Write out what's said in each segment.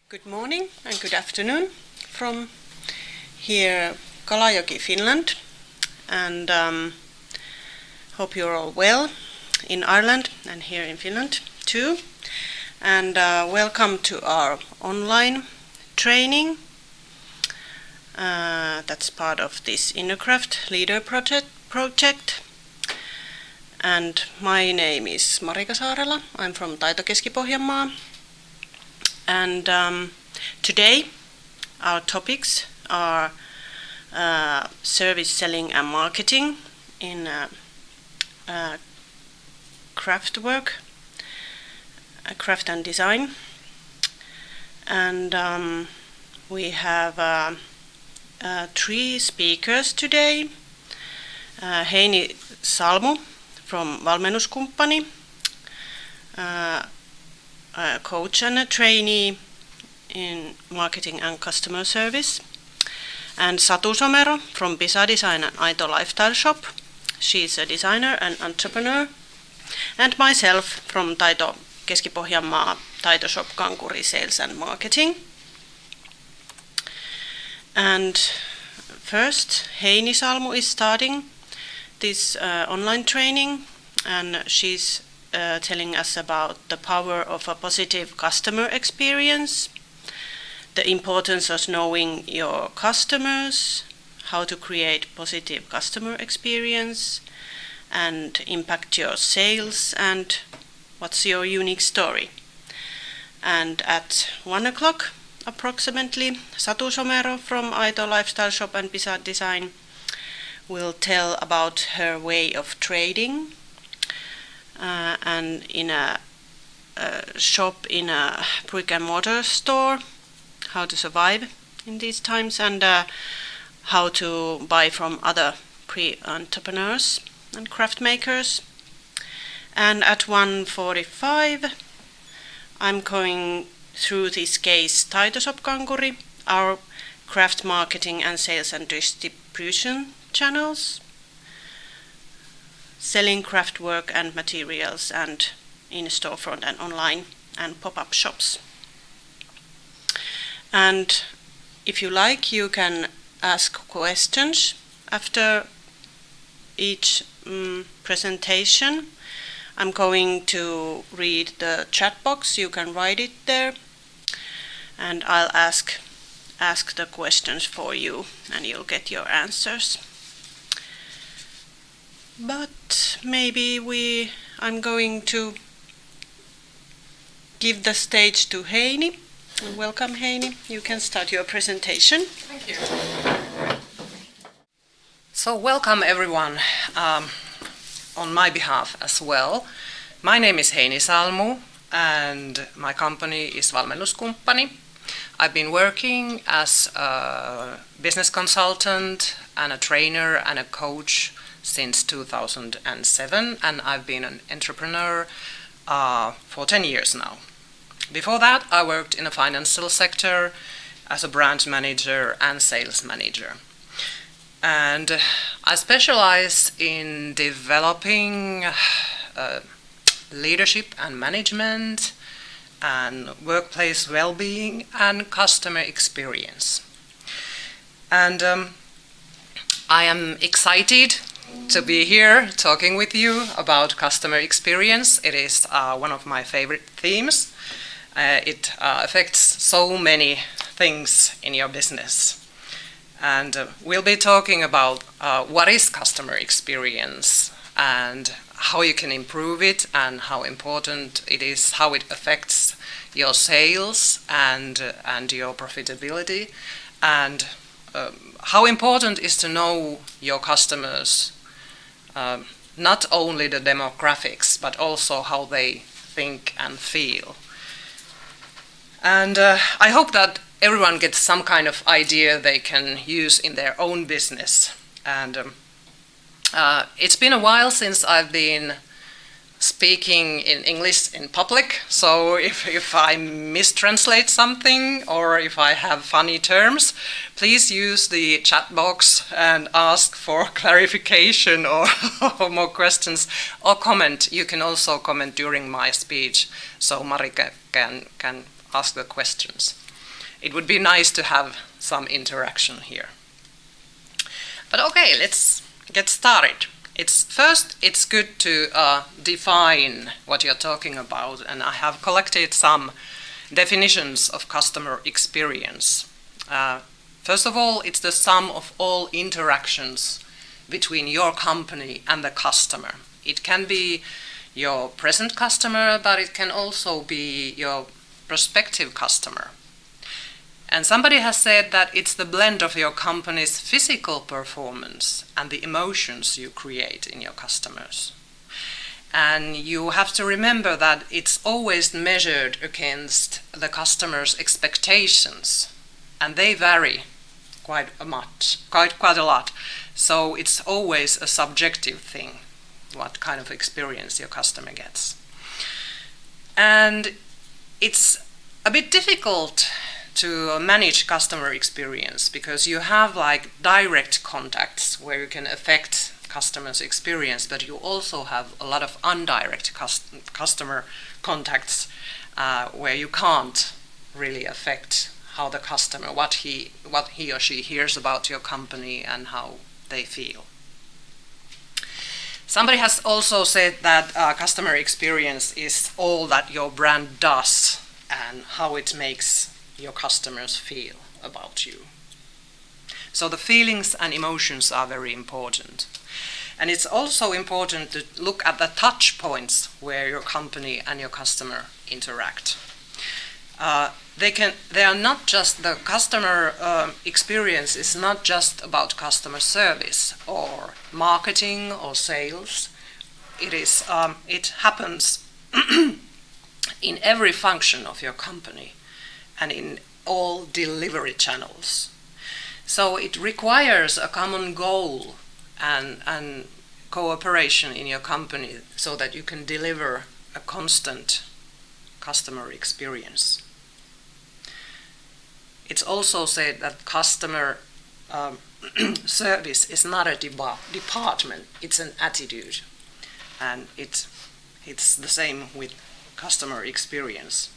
Good morning and good afternoon from here, Kalajoki, Finland, and hope you're all well in Ireland and here in Finland too. And welcome to our online training. That's part of this Innocraft Leader project. And my name is Marika Saarela. I'm from Taito Keski-Pohjanmaa. And today our topics are service selling and marketing in craft work, craft and design. And we have three speakers today. Heini Salmu from Valmennuskumppani, a coach and a trainee in marketing and customer service, and Satu Somero from Pisa Design and Aito Lifestyle Shop. She's a designer and entrepreneur, and myself from Taito Keski-Pohjanmaa Taito Shop Kankuri Sales and Marketing. And first, Heini Salmu is starting this online training, and she's telling us about the power of a positive customer experience, the importance of knowing your customers, how to create positive customer experience and impact your sales, and what's your unique story. And at 1 o'clock approximately, Satu Somero from Aito Lifestyle Shop and Pisa Design will tell about her way of trading and in a shop in a brick and mortar store, how to survive in these times, and how to buy from other pre-entrepreneurs and craft makers. And at 1:45 I'm going through this case Taito Shop Kankuri, our craft marketing and sales and distribution channels, selling craft work and materials and in storefront and online and pop-up shops. And if you like, you can ask questions after each presentation. I'm going to read the chat box. You can write it there, and I'll ask the questions for you, and you'll get your answers. But maybe I'm going to give the stage to Heini. Welcome, Heini. You can start your presentation. Thank you. So welcome everyone on my behalf as well. My name is Heini Salmu and my company is Valmennuskumppani. I've been working as a business consultant and a trainer and a coach since 2007, and I've been an entrepreneur for 10 years now. Before that, I worked in the financial sector as a branch manager and sales manager. And I specialize in developing leadership and management and workplace well-being and customer experience. And I am excited to be here talking with you about customer experience. It is one of my favorite themes. It affects so many things in your business. And we'll be talking about what is customer experience and how you can improve it and how important it is, how it affects your sales and your profitability, and how important is to know your customers, not only the demographics, but also how they think and feel. And I hope that everyone gets some kind of idea they can use in their own business. And it's been a while since I've been speaking in English in public, so if I mistranslate something or if I have funny terms, please use the chat box and ask for clarification or more questions, or comment. You can also comment during my speech so Marika can ask the questions. it would be nice to have some interaction here. But okay, let's get started. It's good to define what you're talking about, and I have collected some definitions of customer experience. First of all, it's the sum of all interactions between your company and the customer. It can be your present customer, but it can also be your prospective customer. And somebody has said that it's the blend of your company's physical performance and the emotions you create in your customers. And you have to remember that it's always measured against the customer's expectations, and they vary quite a lot. So it's always a subjective thing, what kind of experience your customer gets. And it's a bit difficult to manage customer experience because you have like direct contacts where you can affect customers' experience, but you also have a lot of indirect customer contacts where you can't really affect how the customer, what he or she hears about your company and how they feel. Somebody has also said that customer experience is all that your brand does and how it makes your customers feel about you. So the feelings and emotions are very important. And it's also important to look at the touch points where your company and your customer interact. They are not just the customer experience is not just about customer service or marketing or sales. It happens in every function of your company and in all delivery channels. So it requires a common goal and cooperation in your company so that you can deliver a constant customer experience. It's also said that customer service is not a department, it's an attitude. And it's the same with customer experience.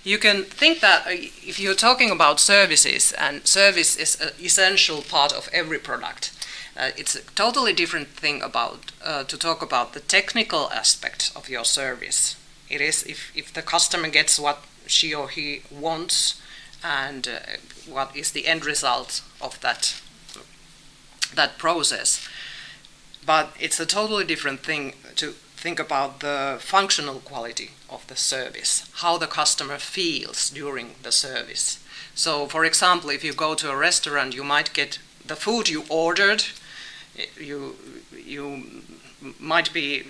You can think that if you're talking about services, and service is an essential part of every product, it's a totally different thing to talk about the technical aspect of your service. It is if the customer gets what she or he wants and what is the end result of that process. But it's a totally different thing to think about the functional quality of the service, how the customer feels during the service. So, for example, if you go to a restaurant, you might get the food you ordered. There might be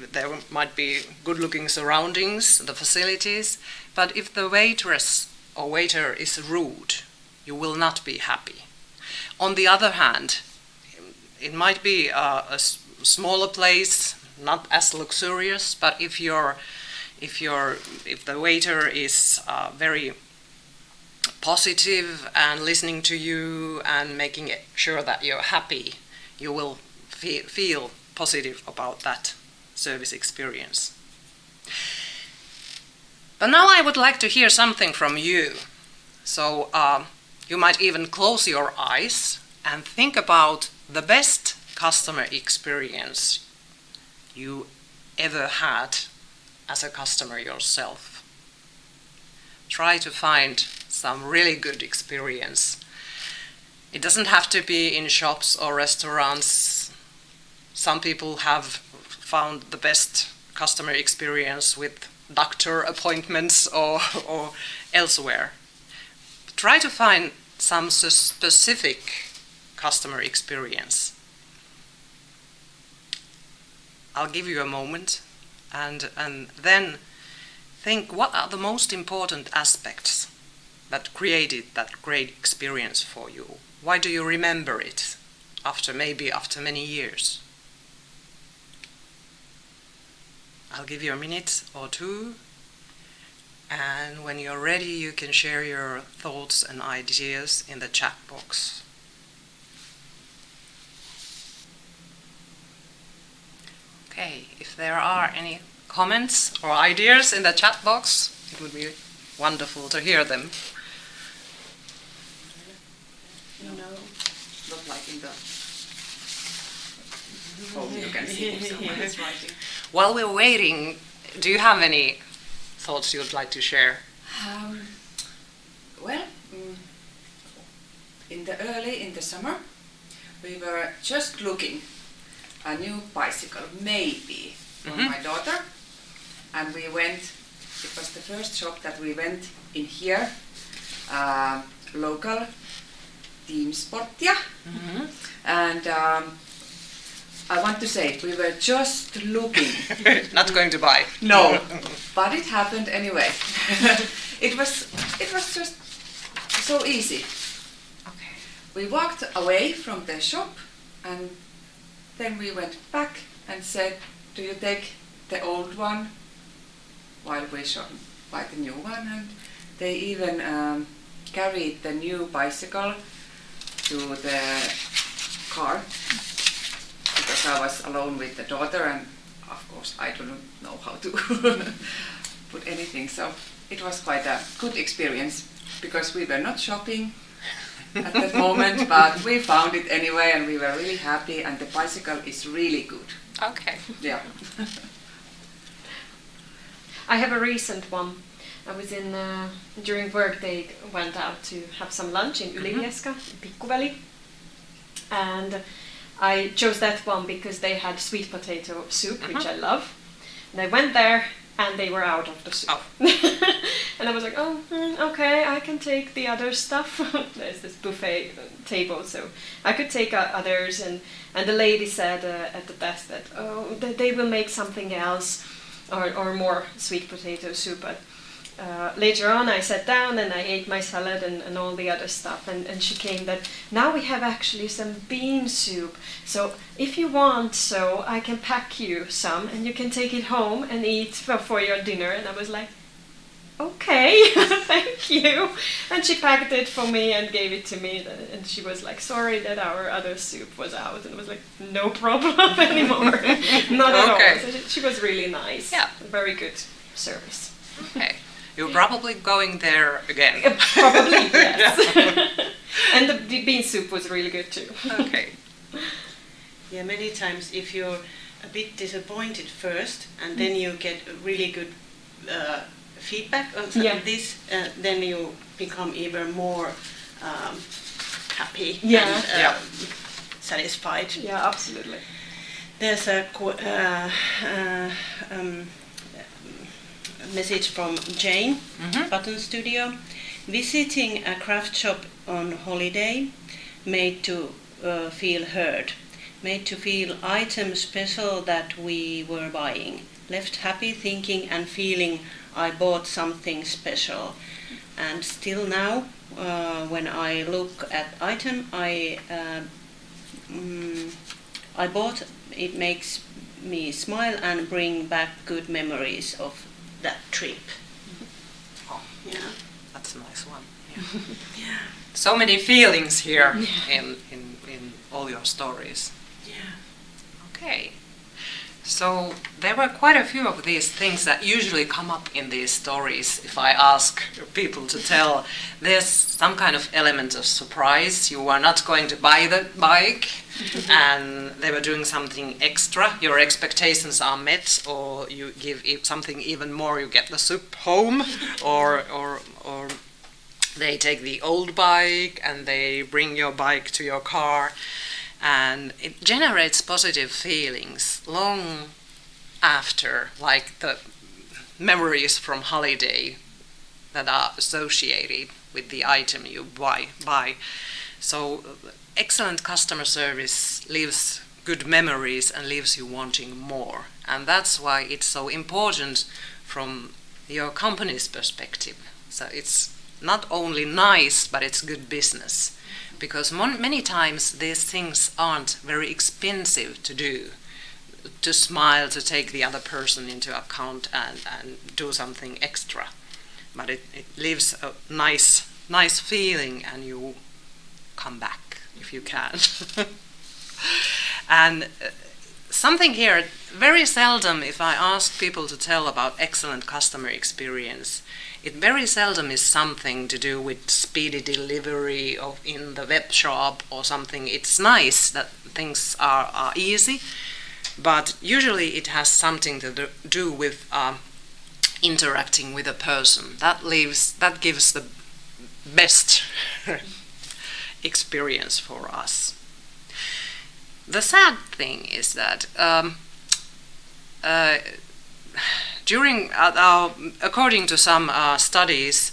good-looking surroundings, the facilities, but if the waitress or waiter is rude, you will not be happy. On the other hand, it might be a smaller place, not as luxurious, but if the waiter is very positive and listening to you and making sure that you're happy, you will feel positive about that service experience. But now I would like to hear something from you. So you might even close your eyes and think about the best customer experience you ever had as a customer yourself. Try to find some really good experience. It doesn't have to be in shops or restaurants. Some people have found the best customer experience with doctor appointments or elsewhere. Try to find some specific customer experience. I'll give you a moment and then think what are the most important aspects that created that great experience for you. Why do you remember it after many years? I'll give you a minute or two, and when you're ready you can share your thoughts and ideas in the chat box. Okay, if there are any comments or ideas in the chat box, it would be wonderful to hear them. No. Not like in the home you can see someone is writing. While we're waiting, do you have any thoughts you'd like to share? Well, in the summer, we were just looking a new bicycle, maybe, for my daughter, and we went. It was the first shop that we went in here, local Team Sportia, and I want to say we were just looking. Not going to buy. No, but it happened anyway. It was just so easy. Okay. We walked away from the shop and then we went back and said, do you take the old one while we buy the new one? And they even carried the new bicycle to the car because I was alone with the daughter and of course I don't know how to put anything, so it was quite a good experience because we were not shopping at that moment, but we found it anyway and we were really happy and the bicycle is really good. Okay. Yeah. I have a recent one. I was in, during work they went out to have some lunch in Ylivieska, Pikkuveli, and I chose that one because they had sweet potato soup, which I love. And I went there and they were out of the soup. Oh. And I was like, oh, okay, I can take the other stuff. There's this buffet table, so I could take others. And the lady said at the desk that, oh, they will make something else or more sweet potato soup. But later on I sat down and I ate my salad and all the other stuff, and she came that now we have actually some bean soup, so if you want, so I can pack you some and you can take it home and eat for your dinner. And I was like, okay, thank you. And she packed it for me and gave it to me, and she was like, sorry that our other soup was out, and I was like, no problem anymore. Not at all. So she was really nice. Yeah. Very good service. Okay. You're probably going there again. Probably, yes. And the bean soup was really good too. Okay. Yeah, many times if you're a bit disappointed first and then you get really good feedback on this, then you become even more happy and satisfied. Yeah, absolutely. There's a message from Jane, Button Studio. Visiting a craft shop on holiday, made to feel heard, made to feel items special that we were buying, left happy thinking and feeling I bought something special. And still now, when I look at item I bought, it makes me smile and bring back good memories of that trip. Oh, yeah, that's a nice one. Yeah. Yeah. So many feelings here in all your stories. Yeah. Okay. So there were quite a few of these things that usually come up in these stories. If I ask people to tell, there's some kind of element of surprise. You are not going to buy the bike, and they were doing something extra. Your expectations are met, or you give something even more. You get the soup home, or they take the old bike and they bring your bike to your car. And it generates positive feelings long after, like the memories from holiday that are associated with the item you buy. So excellent customer service leaves good memories and leaves you wanting more. And that's why it's so important from your company's perspective. So it's not only nice, but it's good business. Because many times these things aren't very expensive to do. To smile, to take the other person into account and do something extra. But it leaves a nice feeling, and you come back if you can. And something here, very seldom if I ask people to tell about excellent customer experience, it very seldom is something to do with speedy delivery of in the web shop or something. It's nice that things are easy, but usually it has something to do with interacting with a person. That gives the best experience for us. The sad thing is that according to some studies,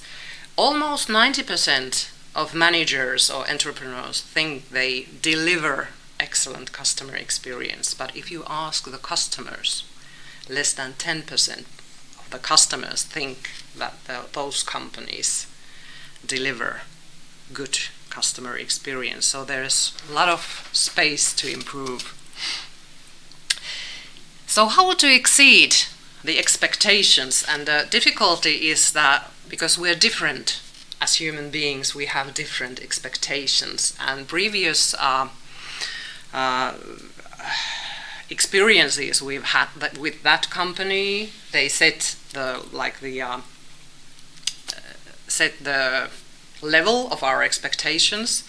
almost 90% of managers or entrepreneurs think they deliver excellent customer experience. But if you ask the customers, less than 10% of the customers think that those companies deliver good customer experience. So there's a lot of space to improve. So how to exceed the expectations? And the difficulty is that because we're different as human beings, we have different expectations. And previous experiences we've had with that company, they set the level of our expectations,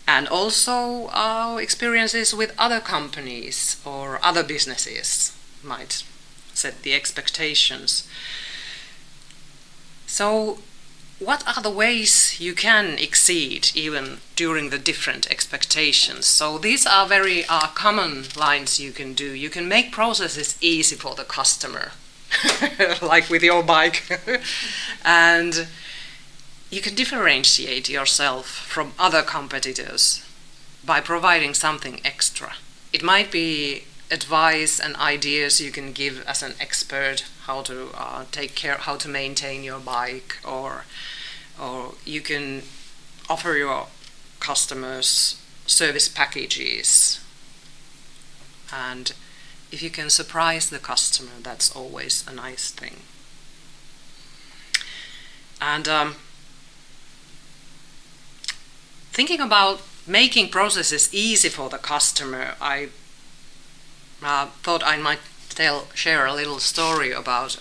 and also our experiences with other companies or other businesses might set the expectations. So what are the ways you can exceed even during the different expectations? So these are very common lines you can do. You can make processes easy for the customer, like with your bike. And you can differentiate yourself from other competitors by providing something extra. It might be advice and ideas you can give as an expert, how to how to maintain your bike, or you can offer your customers service packages. And if you can surprise the customer, that's always a nice thing. And thinking about making processes easy for the customer, I thought I might share a little story about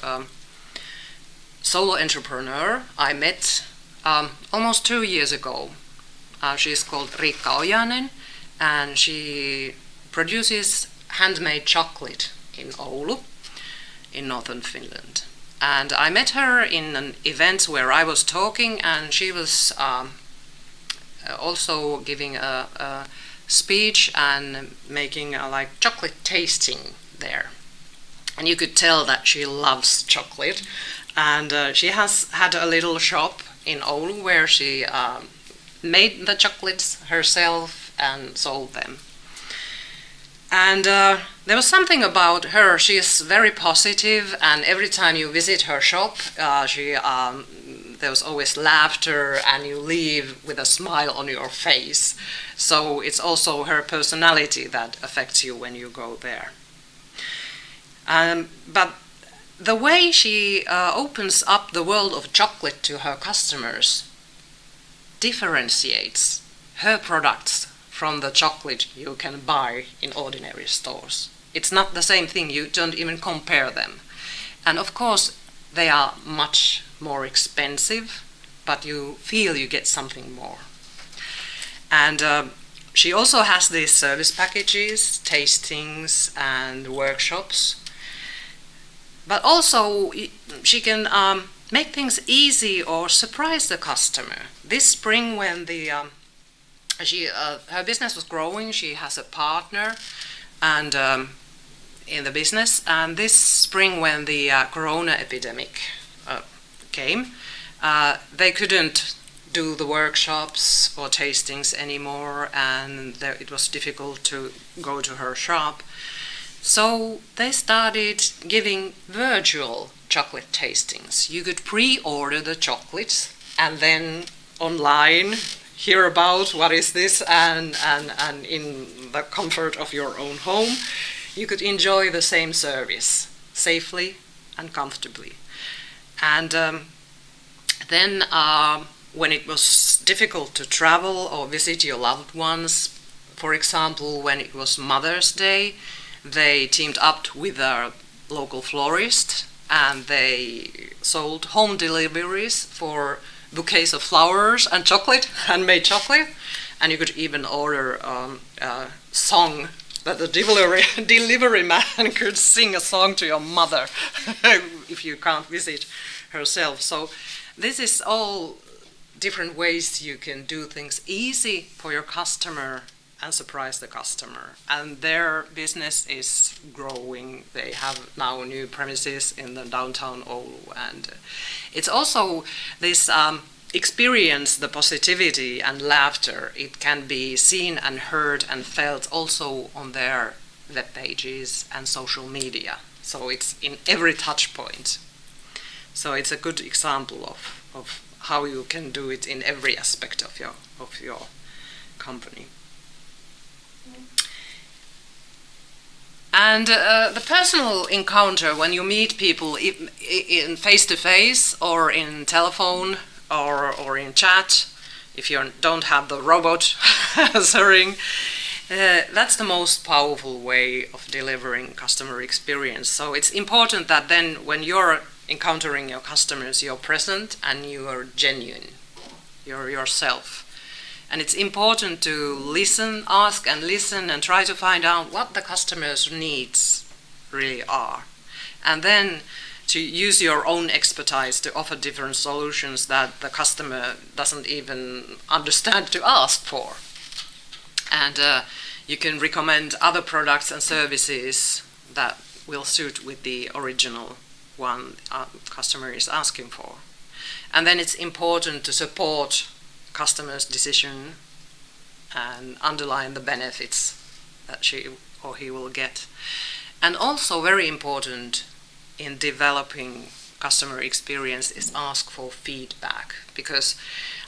solo entrepreneur I met almost 2 years ago. She's called Riikka Ojanen, and she produces handmade chocolate in Oulu, in northern Finland. And I met her in an event where I was talking, and she was also giving a speech and making like chocolate tasting there. And you could tell that she loves chocolate. And she has had a little shop in Oulu where she made the chocolates herself and sold them. And there was something about her. She is very positive, and every time you visit her shop, there was always laughter, and you leave with a smile on your face. So it's also her personality that affects you when you go there. But the way she opens up the world of chocolate to her customers differentiates her products from the chocolate you can buy in ordinary stores. It's not the same thing, you don't even compare them. And of course, they are much more expensive, but you feel you get something more. And she also has these service packages, tastings, and workshops. But also, she can make things easy or surprise the customer. This spring, when her business was growing, she has a partner and in the business. And this spring, when the corona epidemic came, they couldn't do the workshops or tastings anymore, and it was difficult to go to her shop. So they started giving virtual chocolate tastings. You could pre-order the chocolates and then online hear about what is this, and in the comfort of your own home you could enjoy the same service safely and comfortably. And then when it was difficult to travel or visit your loved ones, for example when it was Mother's Day, they teamed up with a local florist and they sold home deliveries for bouquets of flowers and chocolate, handmade chocolate, and you could even order a song that the delivery man could sing a song to your mother if you can't visit herself. So this is all different ways you can do things easy for your customer and surprise the customer. And their business is growing. They have now new premises in the downtown Oulu. And it's also this experience, the positivity and laughter. It can be seen and heard and felt also on their web pages and social media. So it's in every touch point. So it's a good example of how you can do it in every aspect of your company. And the personal encounter, when you meet people in face-to-face or in telephone or in chat, if you don't have the robot answering, that's the most powerful way of delivering customer experience. So it's important that then when you're encountering your customers, you're present and you are genuine, you're yourself. And it's important to listen, ask and listen and try to find out what the customer's needs really are. And then to use your own expertise to offer different solutions that the customer doesn't even understand to ask for. And you can recommend other products and services that will suit with the original one customer is asking for. And then it's important to support customer's decision and underline the benefits that she or he will get. And also very important in developing customer experience is ask for feedback, because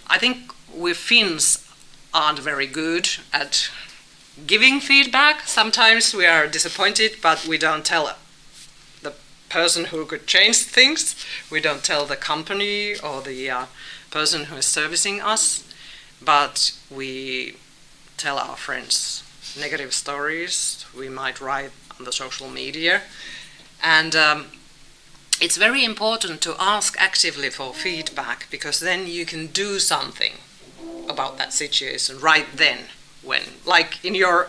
I think we Finns aren't very good at giving feedback. Sometimes we are disappointed, but we don't tell the person who could change things. We don't tell the company or the person who is servicing us, but we tell our friends negative stories. We might write on the social media, and it's very important to ask actively for feedback, because then you can do something about that situation right then, when, like in your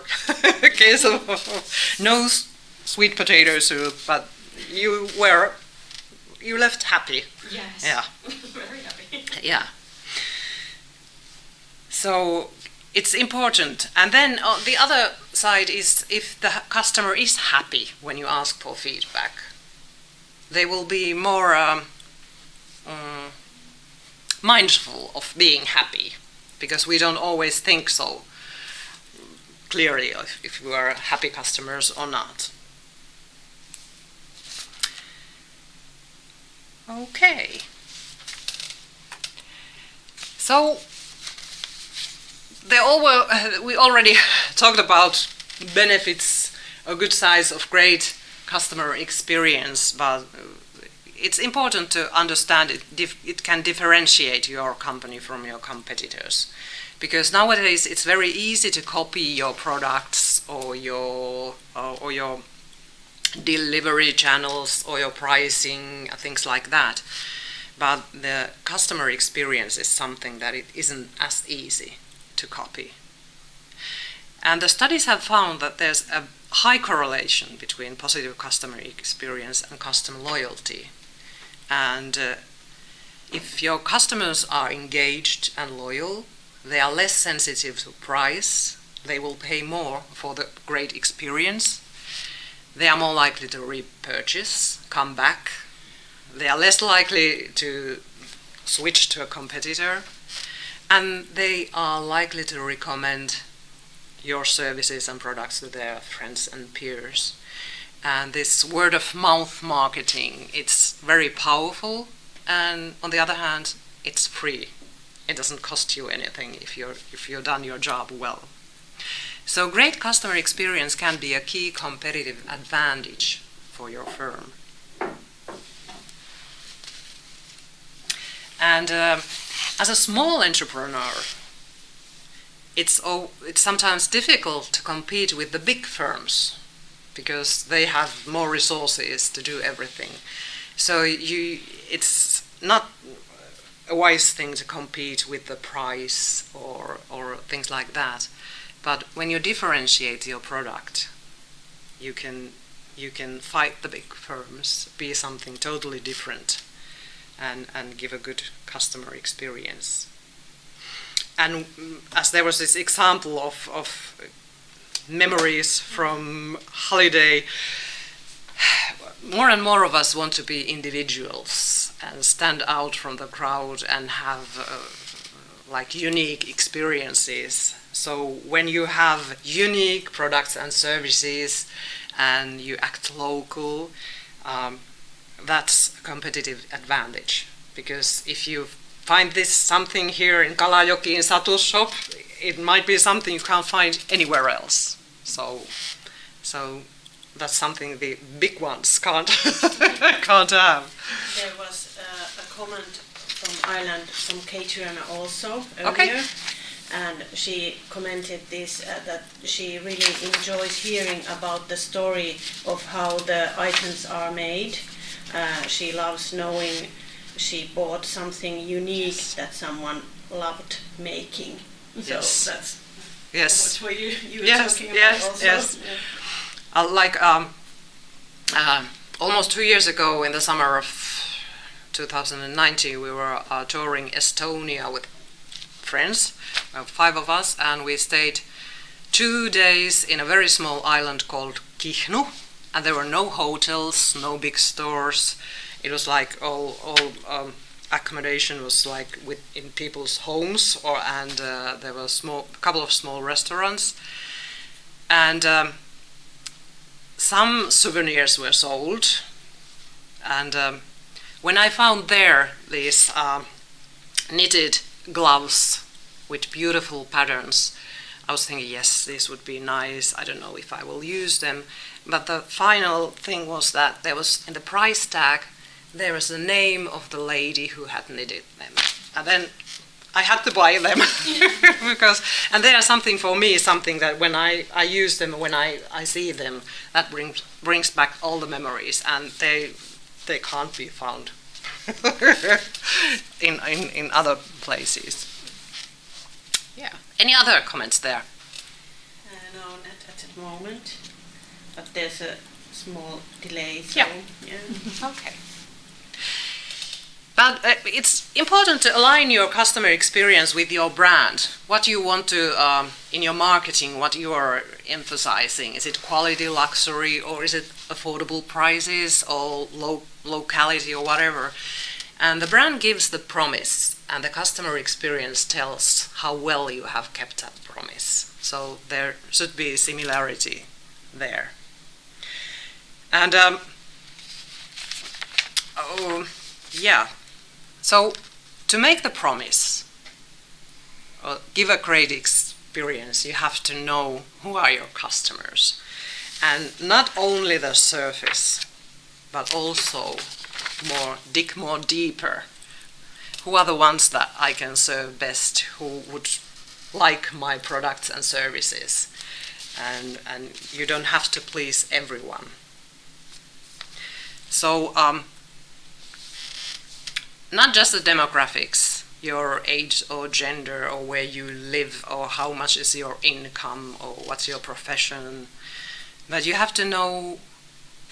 case of no sweet potato soup, but you left happy. Yes. Yeah. Very happy. Yeah. So it's important. And then on the other side is if the customer is happy when you ask for feedback, they will be more mindful of being happy, because we don't always think so clearly if we are happy customers or not. Okay. So we already talked about benefits, a good size of great customer experience, but it's important to understand it can differentiate your company from your competitors, because nowadays it's very easy to copy your products or your delivery channels or your pricing, things like that. But the customer experience is something that it isn't as easy to copy. And the studies have found that there's a high correlation between positive customer experience and customer loyalty. And if your customers are engaged and loyal, they are less sensitive to price, they will pay more for the great experience, they are more likely to repurchase, come back, they are less likely to switch to a competitor, and they are likely to recommend your services and products to their friends and peers. And this word of mouth marketing, it's very powerful, and on the other hand, it's free. It doesn't cost you anything if you've done your job well. So great customer experience can be a key competitive advantage for your firm. And as a small entrepreneur, it's sometimes difficult to compete with the big firms because they have more resources to do everything. So it's not a wise thing to compete with the price or things like that. But when you differentiate your product, you can fight the big firms, be something totally different, and give a good customer experience. And as there was this example of memories from holiday, more and more of us want to be individuals and stand out from the crowd and have like unique experiences. So when you have unique products and services and you act local, that's a competitive advantage. Because if you find this something here in Kalajoki in Satu's shop, it might be something you can't find anywhere else. So that's something the big ones can't have. There was a comment from Ireland, from Katriana also earlier. Okay. And she commented this, that she really enjoys hearing about the story of how the items are made. She loves knowing she bought something unique that someone loved making. Yes. So that's Yes. what you were Yes, talking yes, about also. yes. Yeah. Almost 2 years ago, in the summer of 2019, we were touring Estonia with friends, 5 of us, and we stayed 2 days in a very small island called Kihnu, and there were no hotels, no big stores. It was like all accommodation was like in people's homes, and there were a couple of small restaurants, and some souvenirs were sold. And when I found there these knitted gloves with beautiful patterns, I was thinking, yes, this would be nice. I don't know if I will use them. But the final thing was that there was, in the price tag, there was the name of the lady who had knitted them. And then I had to buy them. And they are something for me, something that when I use them, when I see them, that brings back all the memories, and they can't be found in other places. Yeah. Any other comments there? No, not at the moment. But there's a small delay. So, Yeah. Yeah. Okay. But it's important to align your customer experience with your brand. What you want to, in your marketing, what you are emphasizing. Is it quality, luxury, or is it affordable prices, or locality, or whatever? And the brand gives the promise, and the customer experience tells how well you have kept that promise. So there should be similarity there. And so to make the promise or give a great experience, you have to know who are your customers, and not only the surface, but also dig more deeper. Who are the ones that I can serve best? Who would like my products and services? And you don't have to please everyone. So not just the demographics, your age or gender, or where you live, or how much is your income, or what's your profession, but you have to know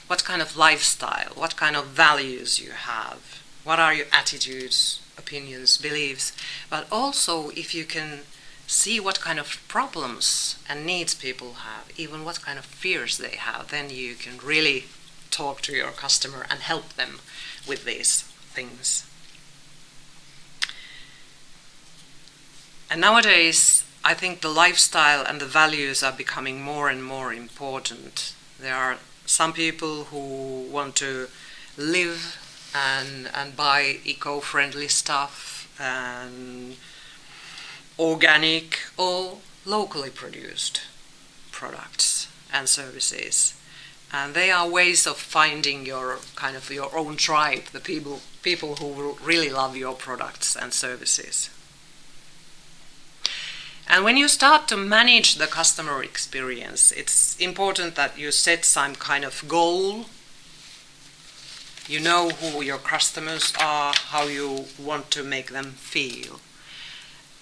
what kind of lifestyle, what kind of values you have, what are your attitudes, opinions, beliefs, but also if you can see what kind of problems and needs people have, even what kind of fears they have, then you can really talk to your customer and help them with these things. And nowadays, I think the lifestyle and the values are becoming more and more important. There are some people who want to live and buy eco-friendly stuff and organic or locally produced products and services. And they are ways of finding your own tribe, the people who really love your products and services. And when you start to manage the customer experience, it's important that you set some kind of goal. You know who your customers are, how you want to make them feel.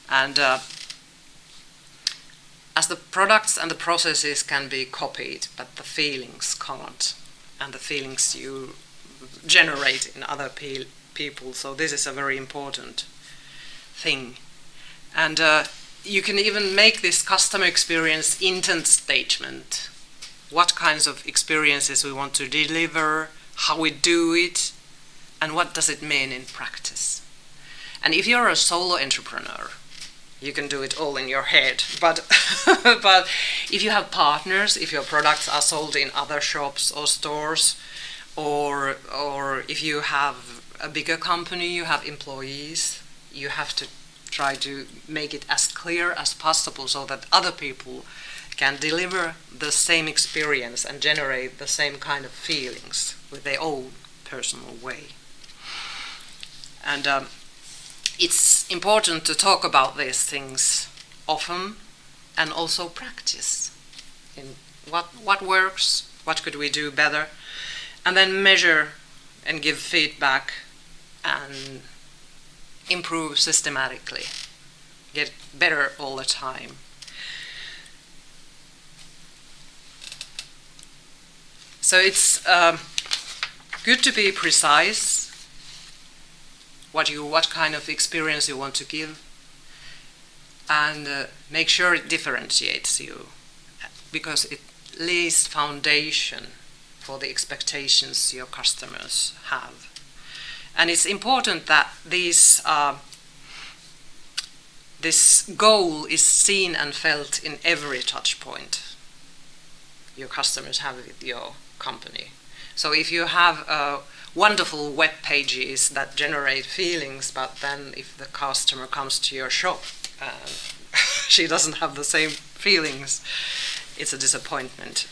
And as the products and the processes can be copied, but the feelings can't, and the feelings you generate in other people. So this is a very important thing. And you can even make this customer experience intent statement. What kinds of experiences we want to deliver, how we do it, and what does it mean in practice. And if you're a solo entrepreneur, you can do it all in your head. But but if you have partners, if your products are sold in other shops or stores, or if you have a bigger company, you have employees, you have to try to make it as clear as possible so that other people can deliver the same experience and generate the same kind of feelings with their own personal way. And it's important to talk about these things often and also practice in what works, what could we do better, and then measure and give feedback and improve systematically, get better all the time. So it's good to be precise what kind of experience you want to give, and make sure it differentiates you, because it lays foundation for the expectations your customers have. And it's important that this goal is seen and felt in every touch point your customers have with your company. So if you have wonderful web pages that generate feelings, but then if the customer comes to your shop and she doesn't have the same feelings, it's a disappointment.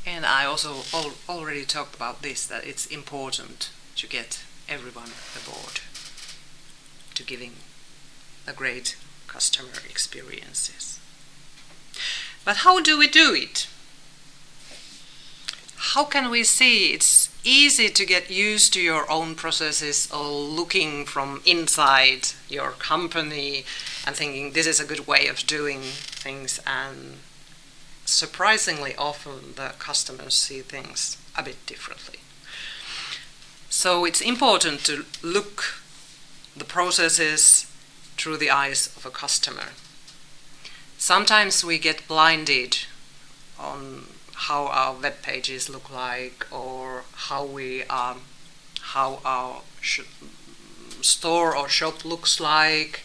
And I also already talked about this, that it's important to get everyone aboard to giving a great customer experiences. But how do we do it? How can we see it's easy to get used to your own processes or looking from inside your company and thinking this is a good way of doing things, and surprisingly often the customers see things a bit differently. So it's important to look the processes through the eyes of a customer. Sometimes we get blinded on how our web pages look like, or how our store or shop looks like,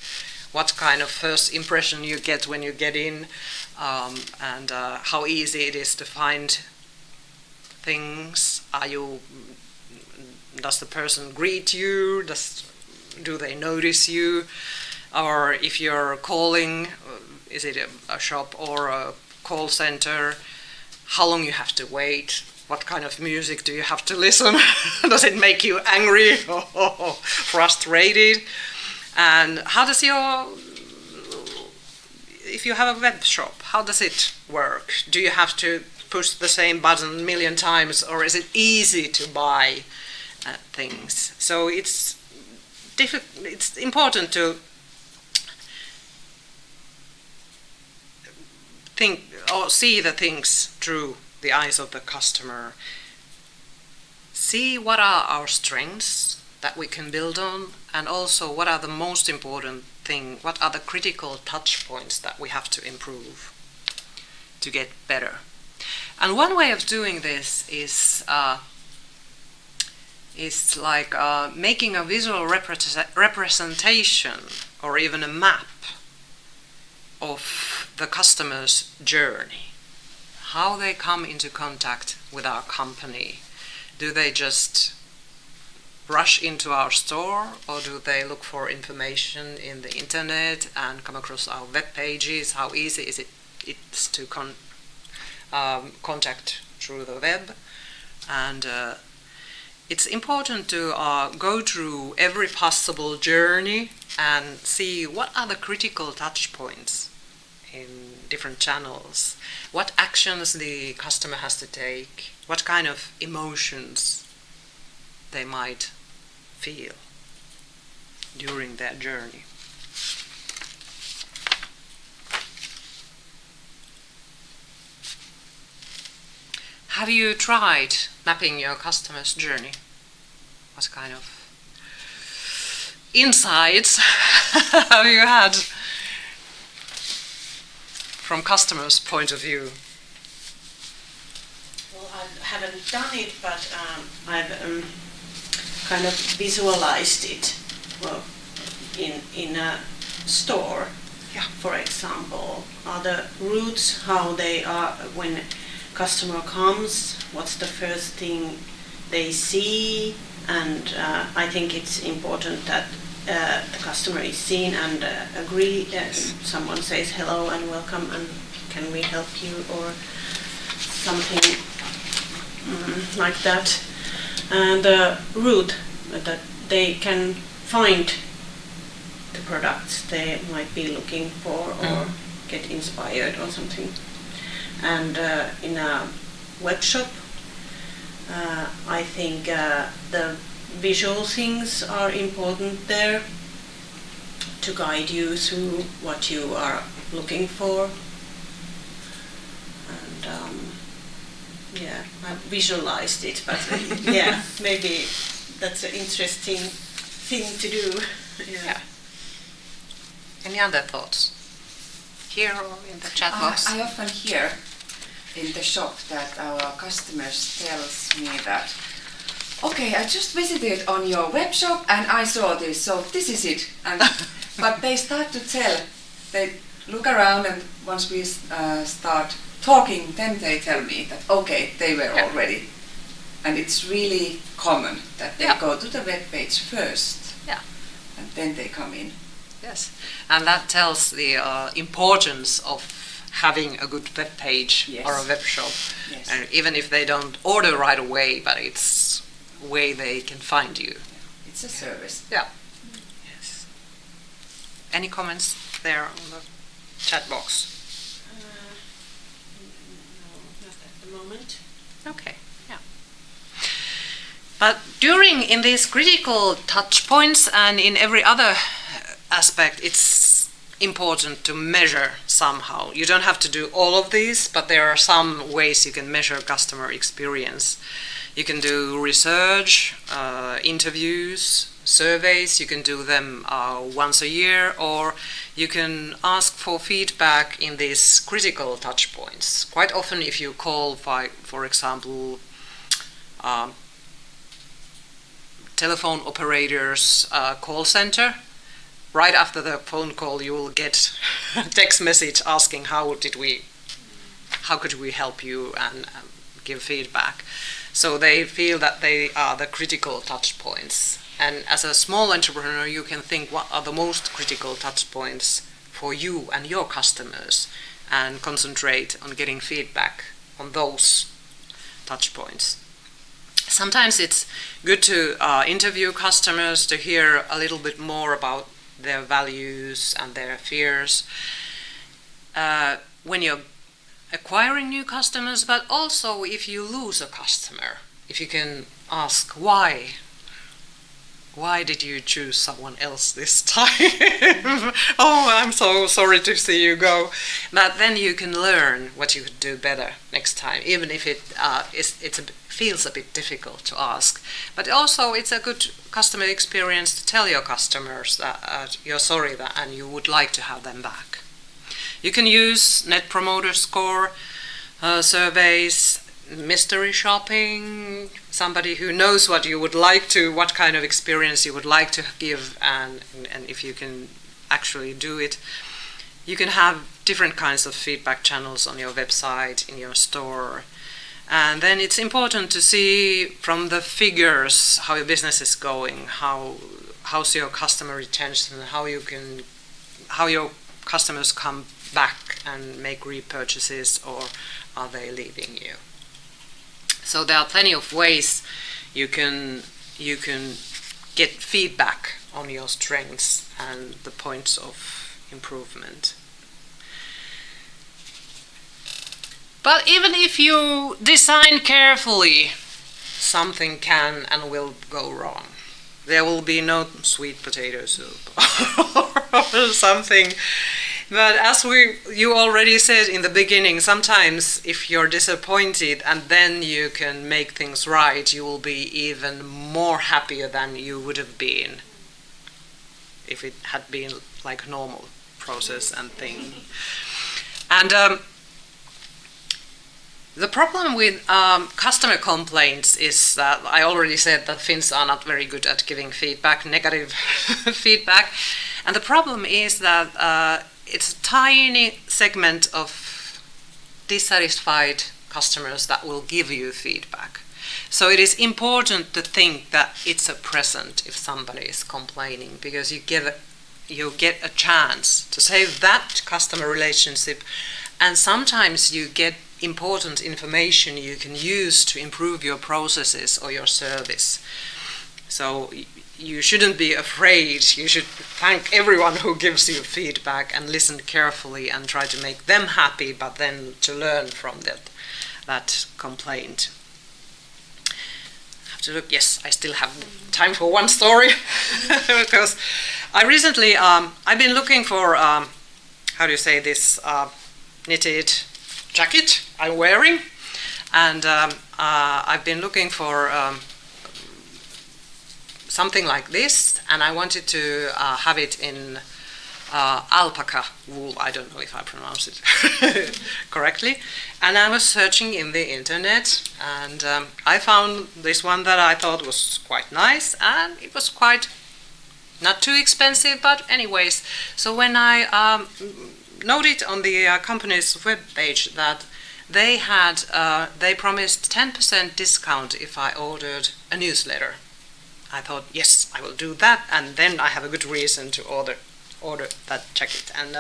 what kind of first impression you get when you get in, and how easy it is to find things. Does the person greet you? Do they notice you? Or if you're calling, is it a shop or a call center? How long you have to wait? What kind of music do you have to listen? Does it make you angry or frustrated? And how does if you have a web shop, how does it work? Do you have to push the same button a million times, or is it easy to buy things? So it's important to think or see the things through the eyes of the customer. See what are our strengths that we can build on, and also what are the most important things, what are the critical touch points that we have to improve to get better. And one way of doing this is like making a visual representation or even a map of the customer's journey, how they come into contact with our company. Do they just rush into our store, or do they look for information in the internet and come across our web pages? How easy is it's to contact through the web? And it's important to go through every possible journey and see what are the critical touch points in different channels, what actions the customer has to take, what kind of emotions they might feel during their journey. Have you tried mapping your customer's journey? What kind of insights have you had from customer's point of view? Well, I haven't done it, but I've kind of visualized it. Well, in a store, Yeah. for example, are the routes how they are when customer comes, what's the first thing they see, and I think it's important that the customer is seen and agree. Someone says hello and welcome and can we help you or something like that. And the route that they can find the products they might be looking for or get inspired or something. And in a web shop, I think the visual things are important there to guide you through what you are looking for. And yeah, I visualized it, but yeah, maybe that's an interesting thing to do. Yeah. Any other thoughts? Here or in the chat box? I often hear in the shop that our customers tells me that, okay, I just visited on your web shop and I saw this, so this is it. And, but they start to tell, they look around and once we start talking, then they tell me that, okay, they were already. And it's really common that they go to the web page first and then they come in. Yes, and that tells the importance of having a good web page or a web shop. Yes. And even if they don't order right away, but it's a way they can find you. It's a service. Yeah. Yes. Any comments there on the chat box? No, not at the moment. Okay, yeah. But in these critical touch points and in every other aspect, it's important to measure somehow. You don't have to do all of these, but there are some ways you can measure customer experience. You can do research, interviews, surveys. You can do them once a year, or you can ask for feedback in these critical touch points. Quite often if you call, for example, telephone operators call center, right after the phone call you will get a text message asking how could we help you and give feedback. So they feel that they are the critical touch points. And as a small entrepreneur you can think what are the most critical touch points for you and your customers and concentrate on getting feedback on those touch points. Sometimes it's good to interview customers to hear a little bit more about their values and their fears when you're acquiring new customers, but also if you lose a customer, if you can ask why did you choose someone else this time? Oh, I'm so sorry to see you go. But then you can learn what you could do better next time, even if it feels a bit difficult to ask. But also it's a good customer experience to tell your customers that you're sorry and you would like to have them back. You can use Net Promoter Score surveys, mystery shopping, somebody who knows what kind of experience you would like to give, and if you can actually do it. You can have different kinds of feedback channels on your website, in your store. And then it's important to see from the figures how your business is going, how's your customer retention, how your customers come back and make repurchases, or are they leaving you. So there are plenty of ways you can get feedback on your strengths and the points of improvement. But even if you design carefully, something can and will go wrong. There will be no sweet potato soup or something. But as you already said in the beginning, sometimes if you're disappointed and then you can make things right, you will be even more happier than you would have been if it had been like a normal process and thing. And the problem with customer complaints is that I already said that Finns are not very good at giving feedback, negative feedback. And the problem is that it's a tiny segment of dissatisfied customers that will give you feedback. So it is important to think that it's a present if somebody is complaining, because you get a chance to save that customer relationship, and sometimes you get important information you can use to improve your processes or your service. So you shouldn't be afraid. You should thank everyone who gives you feedback and listen carefully and try to make them happy, but then to learn from that complaint. I have to look. Yes, I still have time for one story because I recently I've been looking for how do you say this knitted jacket I'm wearing, and I've been looking for something like this, and I wanted to have it in alpaca wool. I don't know if I pronounce it correctly. And I was searching in the internet, and I found this one that I thought was quite nice, and it was quite not too expensive, but anyways. So when I noted on the company's webpage that they promised 10% discount if I ordered a newsletter, I thought, yes, I will do that, and then I have a good reason to order that jacket. And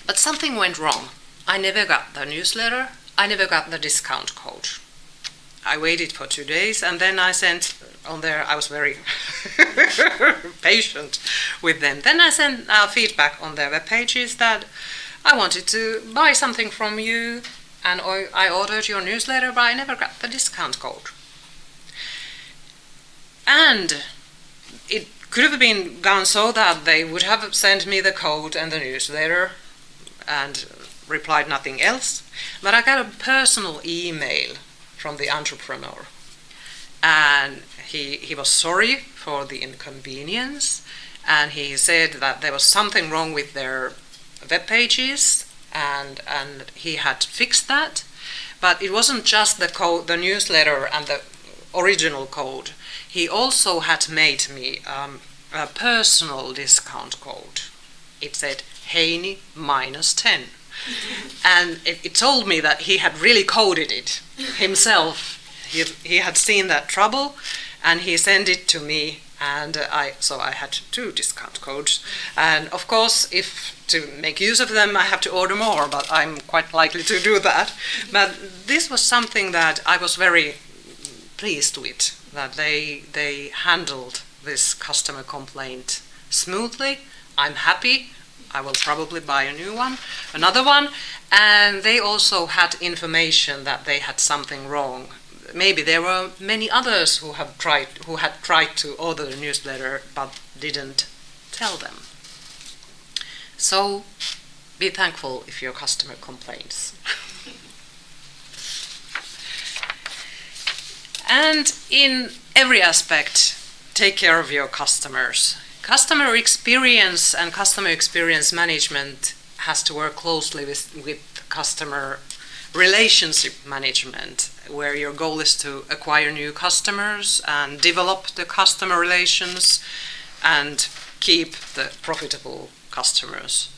but something went wrong. I never got the newsletter. I never got the discount code. I waited for 2 days, and then I sent on there. I was very patient with them. Then I sent feedback on their web pages that I wanted to buy something from you, and I ordered your newsletter, but I never got the discount code. And it could have been gone so that they would have sent me the code and the newsletter and replied nothing else. But I got a personal email from the entrepreneur, and he was sorry for the inconvenience, and he said that there was something wrong with their web pages, and he had fixed that. But it wasn't just the code, the newsletter and the original code. He also had made me a personal discount code. It said Heini -10. And it told me that he had really coded it himself. He had seen that trouble, and he sent it to me, and so I had 2 discount codes. And of course, if to make use of them, I have to order more, but I'm quite likely to do that. But this was something that I was very pleased with, that they handled this customer complaint smoothly. I'm happy. I will probably buy another one. And they also had information that they had something wrong. Maybe there were many others who had tried to order the newsletter but didn't tell them. So be thankful if your customer complains. And in every aspect, take care of your customers. Customer experience and customer experience management has to work closely with customer relationship management, where your goal is to acquire new customers and develop the customer relations and keep the profitable customers.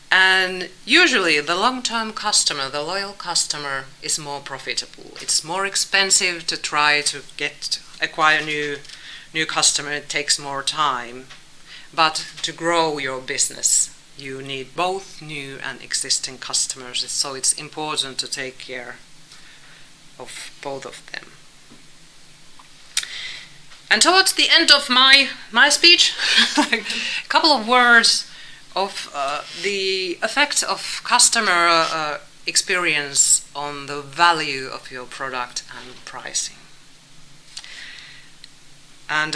And usually the long-term customer, the loyal customer, is more profitable. It's more expensive to try to acquire new customer. It takes more time. But to grow your business, you need both new and existing customers. So it's important to take care of both of them. And towards the end of my speech, a couple of words of the effect of customer experience on the value of your product and pricing. And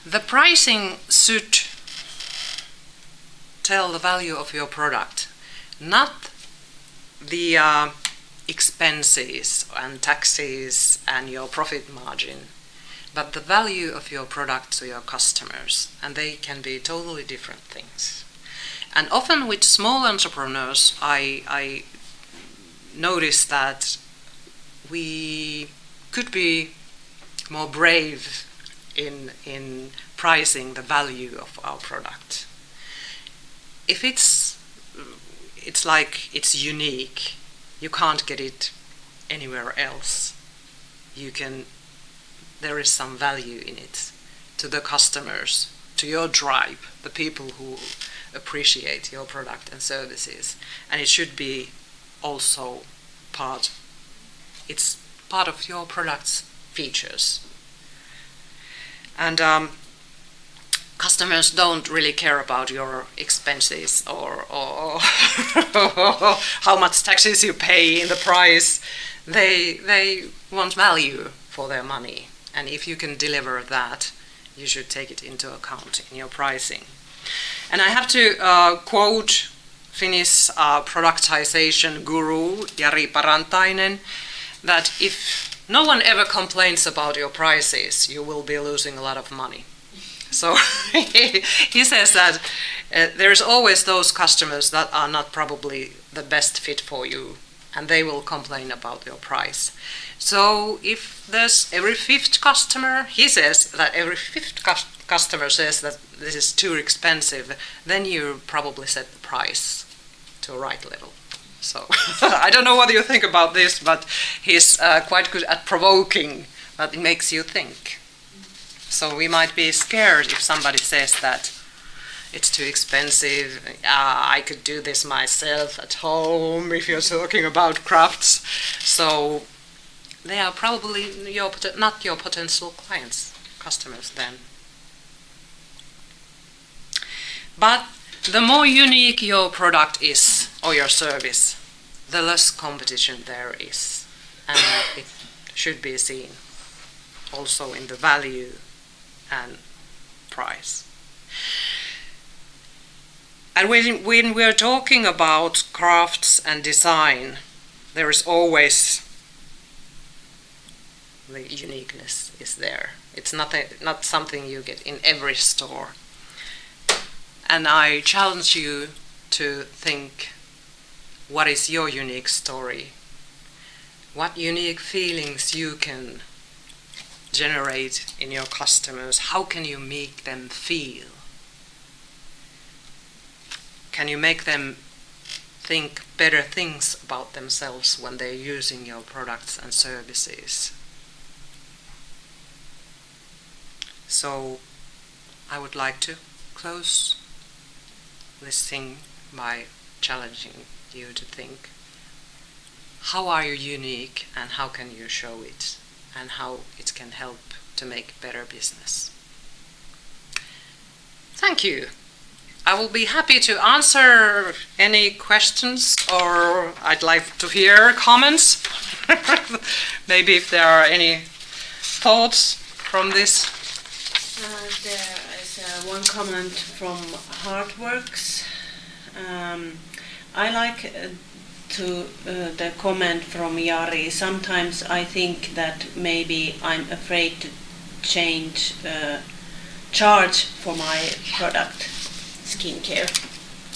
the pricing should tell the value of your product, not the expenses and taxes and your profit margin, but the value of your product to your customers, and they can be totally different things. And often with small entrepreneurs, I notice that we could be more brave in pricing the value of our product. If it's like it's unique, you can't get it anywhere else. There is some value in it to the customers, to your tribe, the people who appreciate your product and services. And it should be also it's part of your product's features. And customers don't really care about your expenses or how much taxes you pay in the price. They want value for their money, and if you can deliver that, you should take it into account in your pricing. And I have to quote Finnish productization guru Jari Parantainen, that if no one ever complains about your prices, you will be losing a lot of money. So he says that there's always those customers that are not probably the best fit for you, and they will complain about your price. So if there's every fifth customer, he says that every fifth customer says that this is too expensive, then you probably set the price to a right level. So I don't know what you think about this, but he's quite good at provoking, but it makes you think. So we might be scared if somebody says that it's too expensive, I could do this myself at home, if you're talking about crafts. So they are probably not your potential clients, customers then. But the more unique your product is, or your service, the less competition there is. And it should be seen also in the value and price. And when we're talking about crafts and design, there is always the uniqueness is there. It's not something you get in every store. And I challenge you to think, what is your unique story? What unique feelings you can generate in your customers? How can you make them feel? Can you make them think better things about themselves when they're using your products and services? So I would like to close this thing by challenging you to think, how are you unique and how can you show it, and how it can help to make better business. Thank you. I will be happy to answer any questions, or I'd like to hear comments. Maybe if there are any thoughts from this. There is one comment from Heartworks. I like the comment from Jari. Sometimes I think that maybe I'm afraid to charge for my product. Skincare.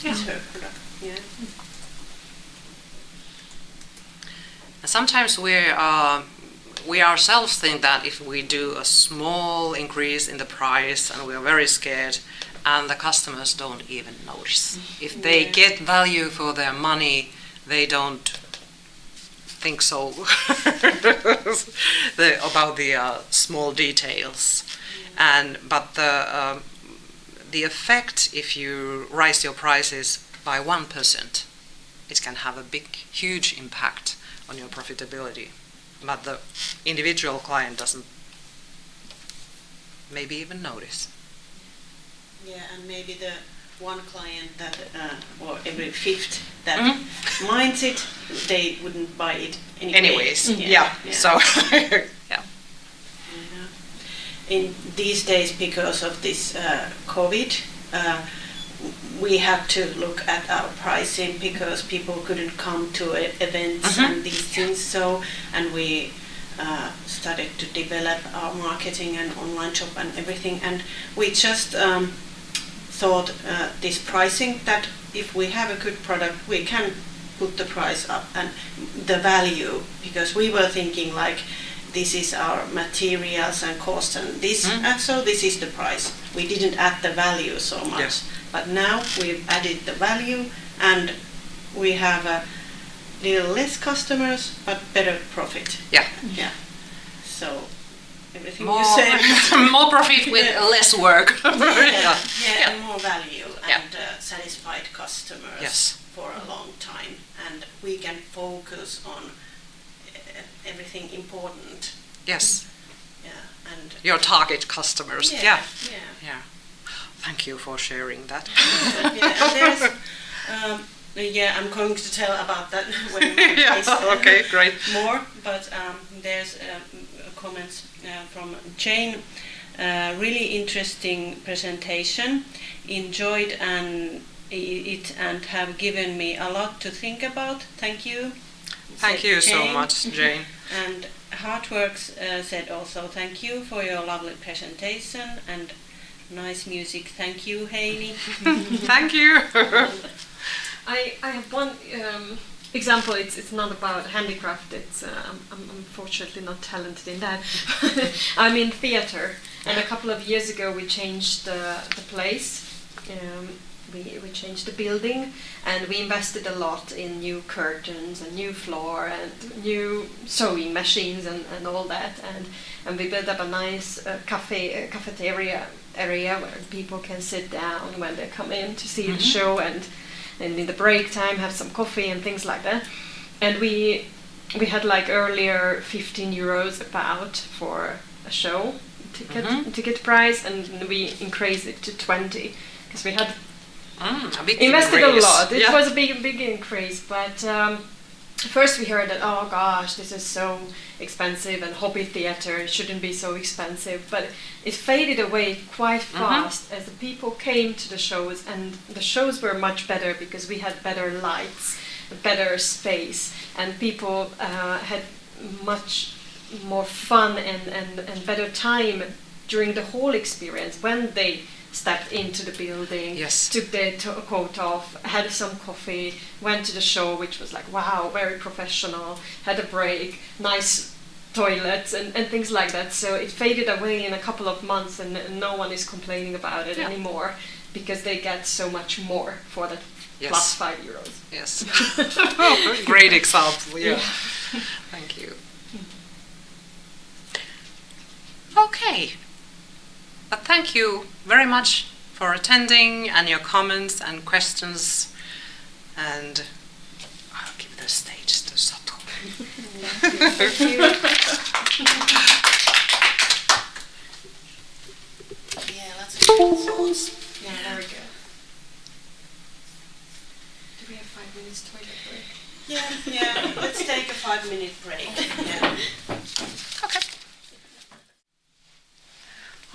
Yeah. It's her product. Yeah. Sometimes we ourselves think that if we do a small increase in the price and we're very scared, and the customers don't even notice. If they get value for their money, they don't think so about the small details. But the effect, if you raise your prices by 1%, it can have a huge impact on your profitability. but the individual client doesn't maybe even notice. Yeah, and maybe the one client that, or every fifth that minds it, they wouldn't buy it Anyways, yeah. So, yeah. Yeah. In these days, because of this COVID, we had to look at our pricing because people couldn't come to events and these things. So, and we started to develop our marketing and online shop and everything. And we just thought this pricing, that if we have a good product, we can put the price up and the value, because we were thinking like, this is our materials and cost and this, and so this is the price. We didn't add the value so much. Yes. But now we've added the value and we have a little less customers but better profit. Yeah. Yeah. So everything More, you said. more profit with less work. Yeah, and more value and satisfied customers Yes. for a long time. And we can focus on everything important. Yes. Yeah, and Your target customers. yeah. Thank you for sharing that. Yeah, and there's, I'm going to tell about that when we Okay, great. more. But there's comments from Jane. Really interesting presentation. Enjoyed it and have given me a lot to think about. Thank you. Thank said you so Jane. much, Jane. And Heartworks said also thank you for your lovely presentation and nice music. Thank you, Heini. Thank you. I have one example. It's not about handicraft. It's I'm unfortunately not talented in that. I'm in theater, and a couple of years ago we changed the place. We changed the building, and we invested a lot in new curtains and new floor and new sewing machines and all that, and we built up a nice cafeteria area where people can sit down when they come in to see the show, and in the break time have some coffee and things like that. And we had like earlier 15 euros about for a show ticket price, and we increased it to 20 because we had A big invested increase. a lot. It Yeah. was a big increase, but first we heard that, oh gosh, this is so expensive and hobby theater shouldn't be so expensive, but it faded away quite fast as the people came to the shows, and the shows were much better because we had better lights, better space, and people had much more fun and better time during the whole experience when they stepped into the building, Yes. took their coat off, had some coffee, went to the show, which was like, wow, very professional, had a break, nice toilets and things like that. So it faded away in a couple of months, and no one is complaining about it anymore because they get so much more for that plus 5 euros. Yes. Great example. Yeah. Thank you. Okay. Thank you very much for attending and your comments and questions. And I'll give the stage to Satu. Thank you. Yeah, lots of good thoughts. Yeah, there we go. Do we have 5 minutes toilet break? Yeah, let's take a 5-minute break. Yeah. Okay.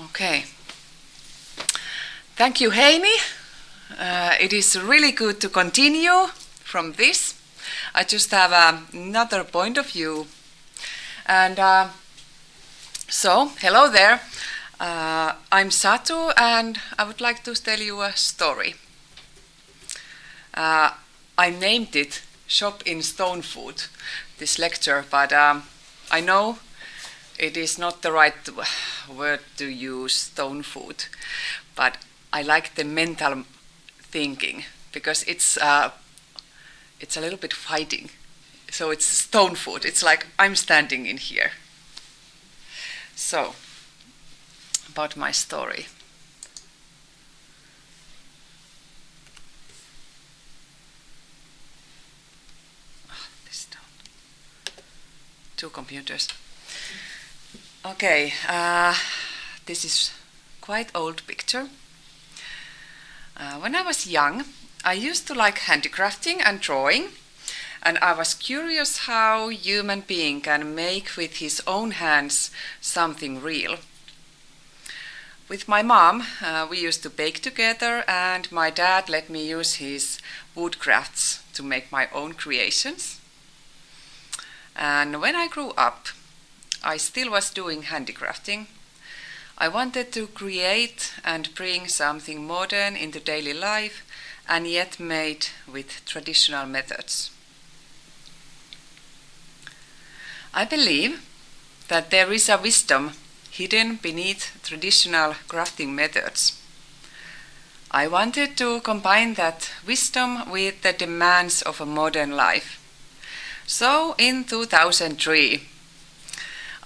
Okay. Thank you, Heini. It is really good to continue from this. I just have another point of view. And so, hello there. I'm Satu, and I would like to tell you a story. I named it Shop in Stone Food, this lecture, but I know it is not the right word to use, stone food, but I like the mental thinking because it's a little bit fighting. So it's stone food. It's like I'm standing in here. So, about my story. This two computers. Okay, this is quite old picture. When I was young, I used to like handicrafting and drawing, and I was curious how human being can make with his own hands something real. With my mom, we used to bake together, and my dad let me use his woodcrafts to make my own creations. And when I grew up, I still was doing handicrafting. I wanted to create and bring something modern into daily life, and yet made with traditional methods. I believe that there is a wisdom hidden beneath traditional crafting methods. I wanted to combine that wisdom with the demands of a modern life. So in 2003,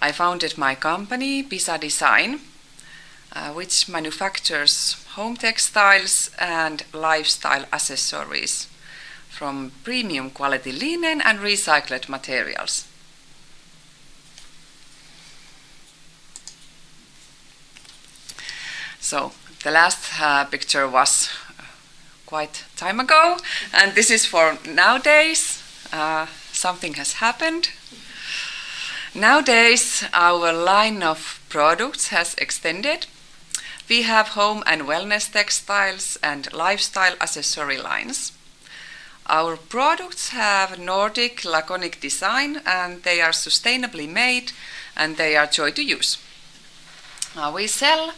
I founded my company, Pisa Design, which manufactures home textiles and lifestyle accessories from premium quality linen and recycled materials. So the last picture was quite time ago, and this is for nowadays. Something has happened. Nowadays, our line of products has extended. We have home and wellness textiles and lifestyle accessory lines. Our products have Nordic laconic design, and they are sustainably made, and they are joy to use. We sell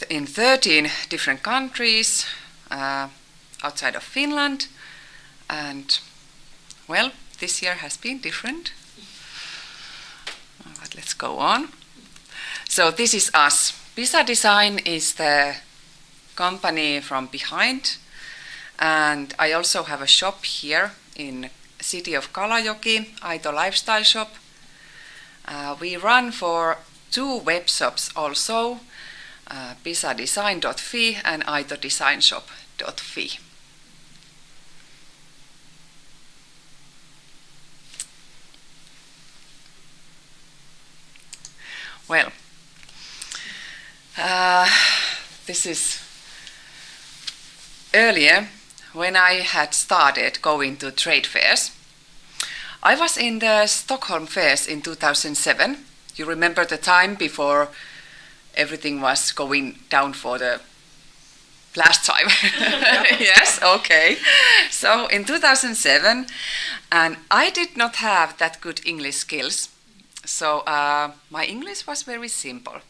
in 13 different countries outside of Finland, and well, this year has been different. But let's go on. So this is us. Pisa Design is the company from behind, and I also have a shop here in city of Kalajoki, Aito Lifestyle Shop. We run for 2 web shops also, pisadesign.fi and aitodesignshop.fi. Well, this is earlier when I had started going to trade fairs. I was in the Stockholm fairs in 2007. You remember the time before everything was going down for the last time? Yes, okay. So in 2007, and I did not have that good English skills. So my English was very simple.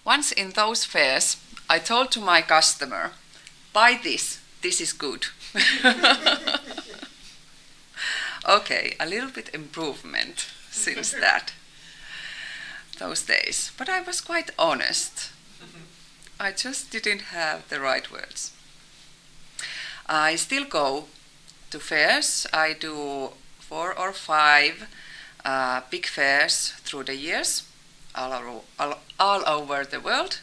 Once in those fairs, I told to my customer, buy this is good. Okay, a little bit improvement since those days. But I was quite honest. I just didn't have the right words. I still go to fairs. I do 4 or 5 big fairs through the years, all over the world.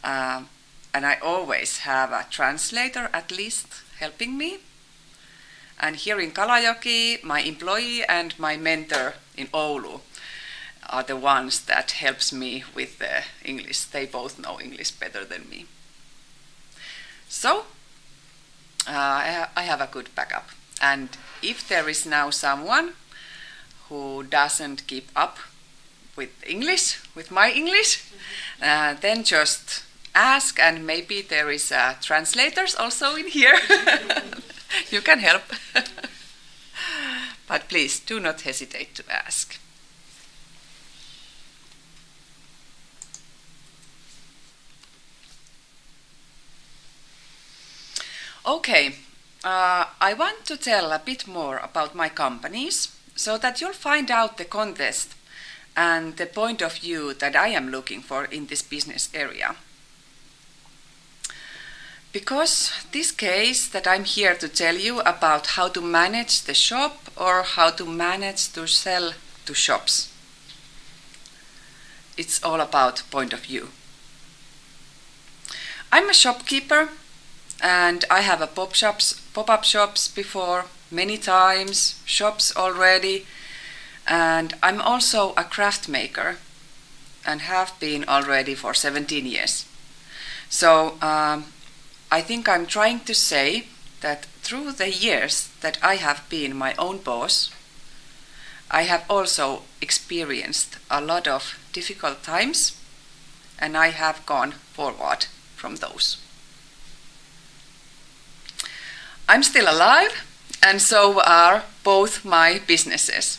And I always have a translator at least helping me. And here in Kalajoki, my employee and my mentor in Oulu are the ones that helps me with the English. They both know English better than me. So I have a good backup. And if there is now someone who doesn't keep up with English, with my English, then just ask, and maybe there is translators also in here. You can help. But please do not hesitate to ask. Okay, I want to tell a bit more about my companies so that you'll find out the context and the point of view that I am looking for in this business area. Because this case that I'm here to tell you about how to manage the shop or how to manage to sell to shops. It's all about point of view. I'm a shopkeeper and I have a pop-up shops before, many times, shops already, and I'm also a craft maker and have been already for 17 years. So I think I'm trying to say that through the years that I have been my own boss, I have also experienced a lot of difficult times, and I have gone forward from those. I'm still alive, and so are both my businesses.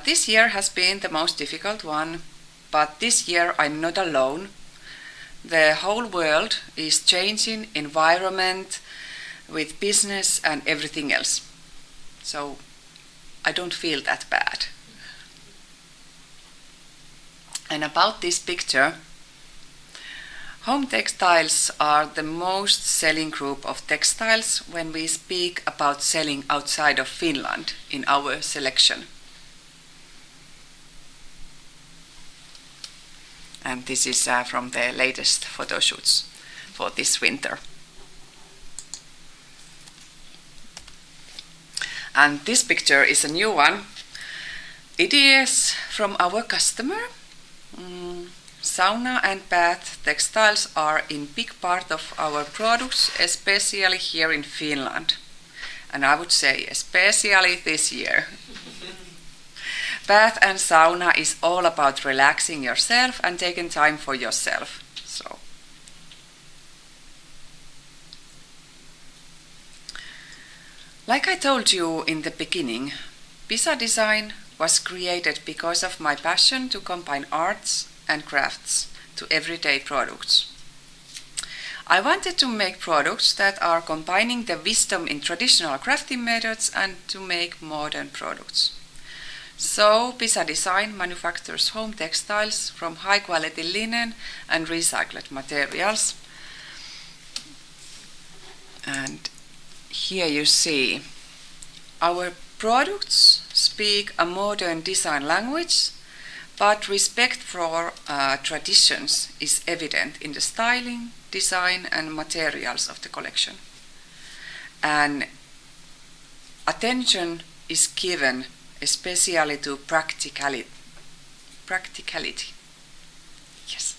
This year has been the most difficult one, but this year I'm not alone. The whole world is changing environment with business and everything else. So I don't feel that bad. And about this picture, home textiles are the most selling group of textiles when we speak about selling outside of Finland in our selection. And this is from the latest photo shoots for this winter. And this picture is a new one. It is from our customer. Sauna and bath textiles are in big part of our products, especially here in Finland. And I would say especially this year. Bath and sauna is all about relaxing yourself and taking time for yourself. So, like I told you in the beginning, Pisa Design was created because of my passion to combine arts and crafts to everyday products. I wanted to make products that are combining the wisdom in traditional crafting methods and to make modern products. So Pisa Design manufactures home textiles from high quality linen and recycled materials. And here you see our products speak a modern design language, but respect for traditions is evident in the styling, design and materials of the collection. And attention is given especially to practicality. Yes.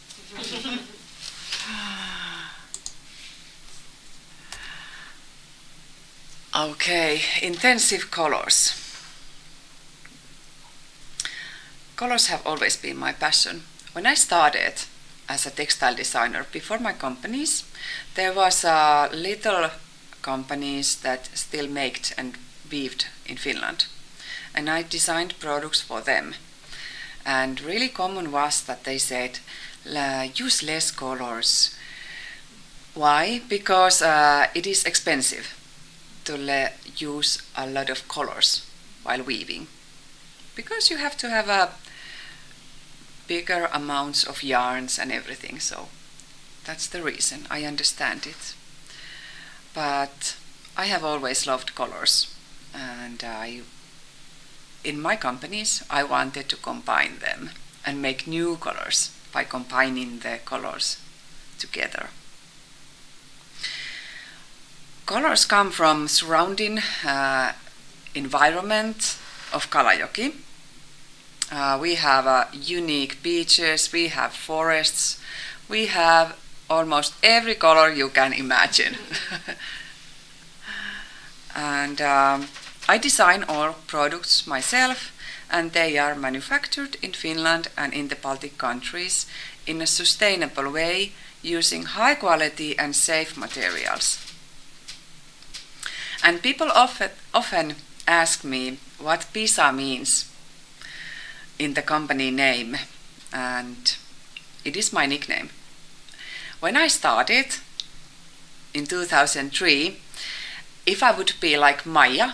Okay, intensive colors. Colors have always been my passion. When I started as a textile designer before my companies, there was little companies that still made and weaved in Finland. And I designed products for them. And really common was that they said, use less colors. Why? Because it is expensive to use a lot of colors while weaving. Because you have to have a bigger amounts of yarns and everything, so that's the reason. I understand it. But I have always loved colors, and in my companies I wanted to combine them and make new colors by combining the colors together. Colors come from surrounding environment of Kalajoki. We have unique beaches, we have forests, we have almost every color you can imagine. And I design all products myself, and they are manufactured in Finland and in the Baltic countries in a sustainable way using high quality and safe materials. And people often ask me what Pisa means in the company name, and it is my nickname. When I started in 2003, if I would be like Maija,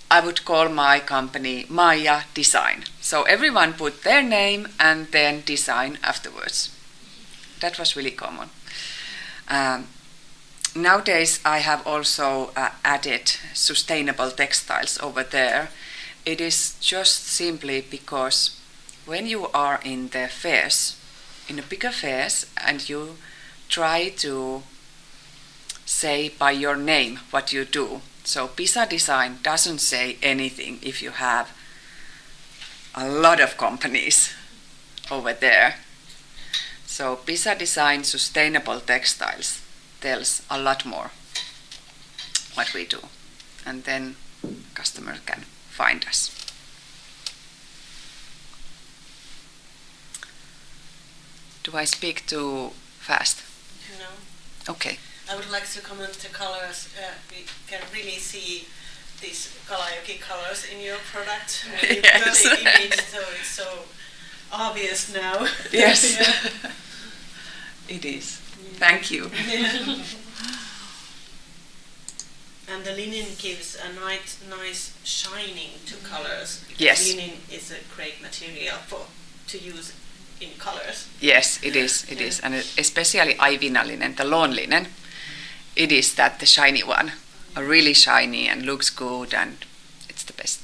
I would call my company Maija Design. So everyone put their name and then design afterwards. That was really common. Nowadays I have also added sustainable textiles over there. It is just simply because when you are in the fairs, in the bigger fairs, and you try to say by your name what you do. So Pisa Design doesn't say anything if you have a lot of companies over there. So Pisa Design Sustainable Textiles tells a lot more what we do. And then customer can find us. Do I speak too fast? No. Okay. I would like to comment the colors. We can really see these Kalajoki colors in your product. When you Yes. put the image, so it's so obvious now. Yes. Yeah. It is. Thank you. Yeah. And the linen gives a nice shining to colors. Yes. Linen is a great material to use in colors. Yes, it is. It is, and especially Aivina linen, the lawn linen. It is that the shiny one, really shiny and looks good, and it's the best.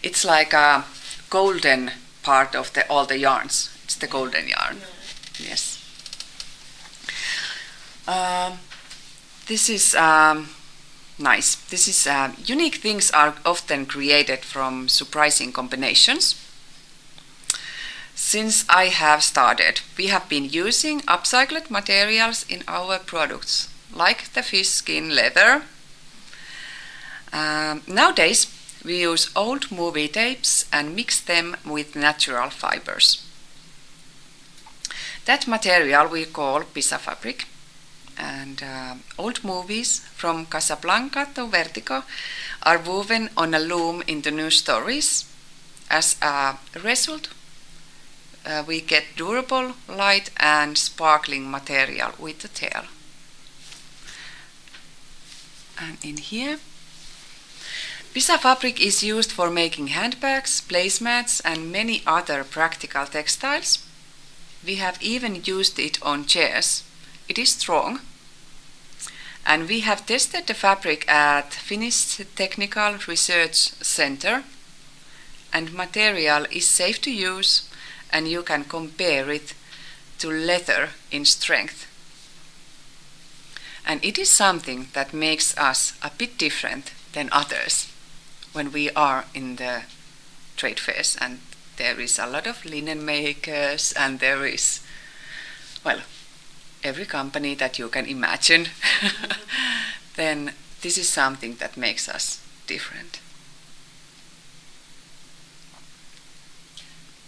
It's like a golden part of all the yarns. It's the golden yarn. Yeah. Yes. This is nice. This is unique things are often created from surprising combinations. Since I have started, we have been using upcycled materials in our products, like the fish skin leather. Nowadays, we use old movie tapes and mix them with natural fibers. That material we call Pisa fabric. And old movies from Casablanca to Vertigo are woven on a loom into new stories. As a result, we get durable, light and sparkling material with the tail. And in here, Pisa fabric is used for making handbags, placemats and many other practical textiles. We have even used it on chairs. It is strong. And we have tested the fabric at Finnish Technical Research Center. And material is safe to use, and you can compare it to leather in strength. And it is something that makes us a bit different than others when we are in the trade fairs. And there is a lot of linen makers, and there is, well, every company that you can imagine. Then this is something that makes us different.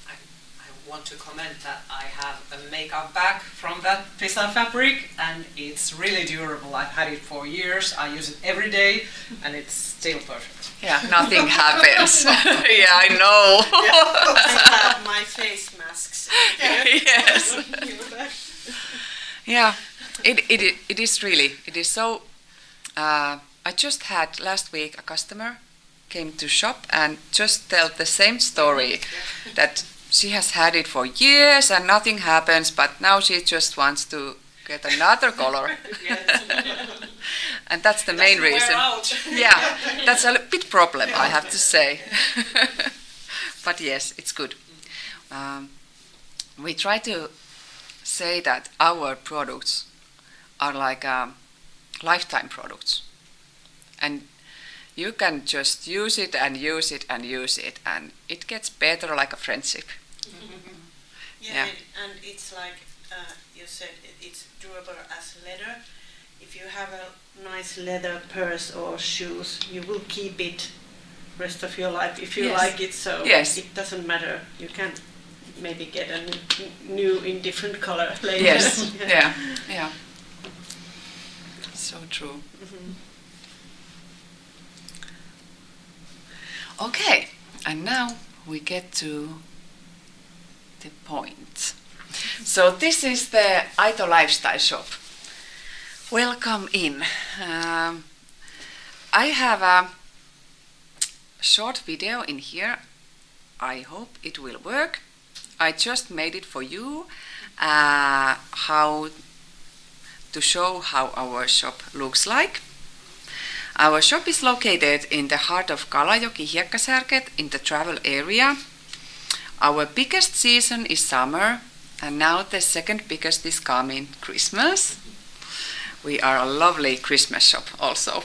I want to comment that I have a makeup bag from that Pisa fabric, and it's really durable. I've had it for years. I use it every day, and it's still perfect. Yeah, nothing happens. Yeah, I know. I have my face masks. Yes. Yeah, it is really. It is so. I just had last week a customer came to shop and just tell the same story, that she has had it for years and nothing happens, but now she just wants to get another color. And that's the main reason. Yeah, that's a bit problem, I have to say. But yes, it's good. We try to say that our products are like lifetime products, and you can just use it and use it and use it, and it gets better like a friendship. Yeah. And it's like you said, it's durable as leather. If you have a nice leather purse or shoes, you will keep it rest of your life if you Yes. like it. So Yes. it doesn't matter. You can maybe get a new in different color later. Yes, yeah. So true. Okay, and now we get to the point. So this is the Aito Lifestyle Shop. Welcome in. I have a short video in here. I hope it will work. I just made it for you, how to show how our shop looks like. Our shop is located in the heart of Kalajoki, Hiekkasärket, in the travel area. Our biggest season is summer, and now the second biggest is coming, Christmas. we are a lovely Christmas shop also.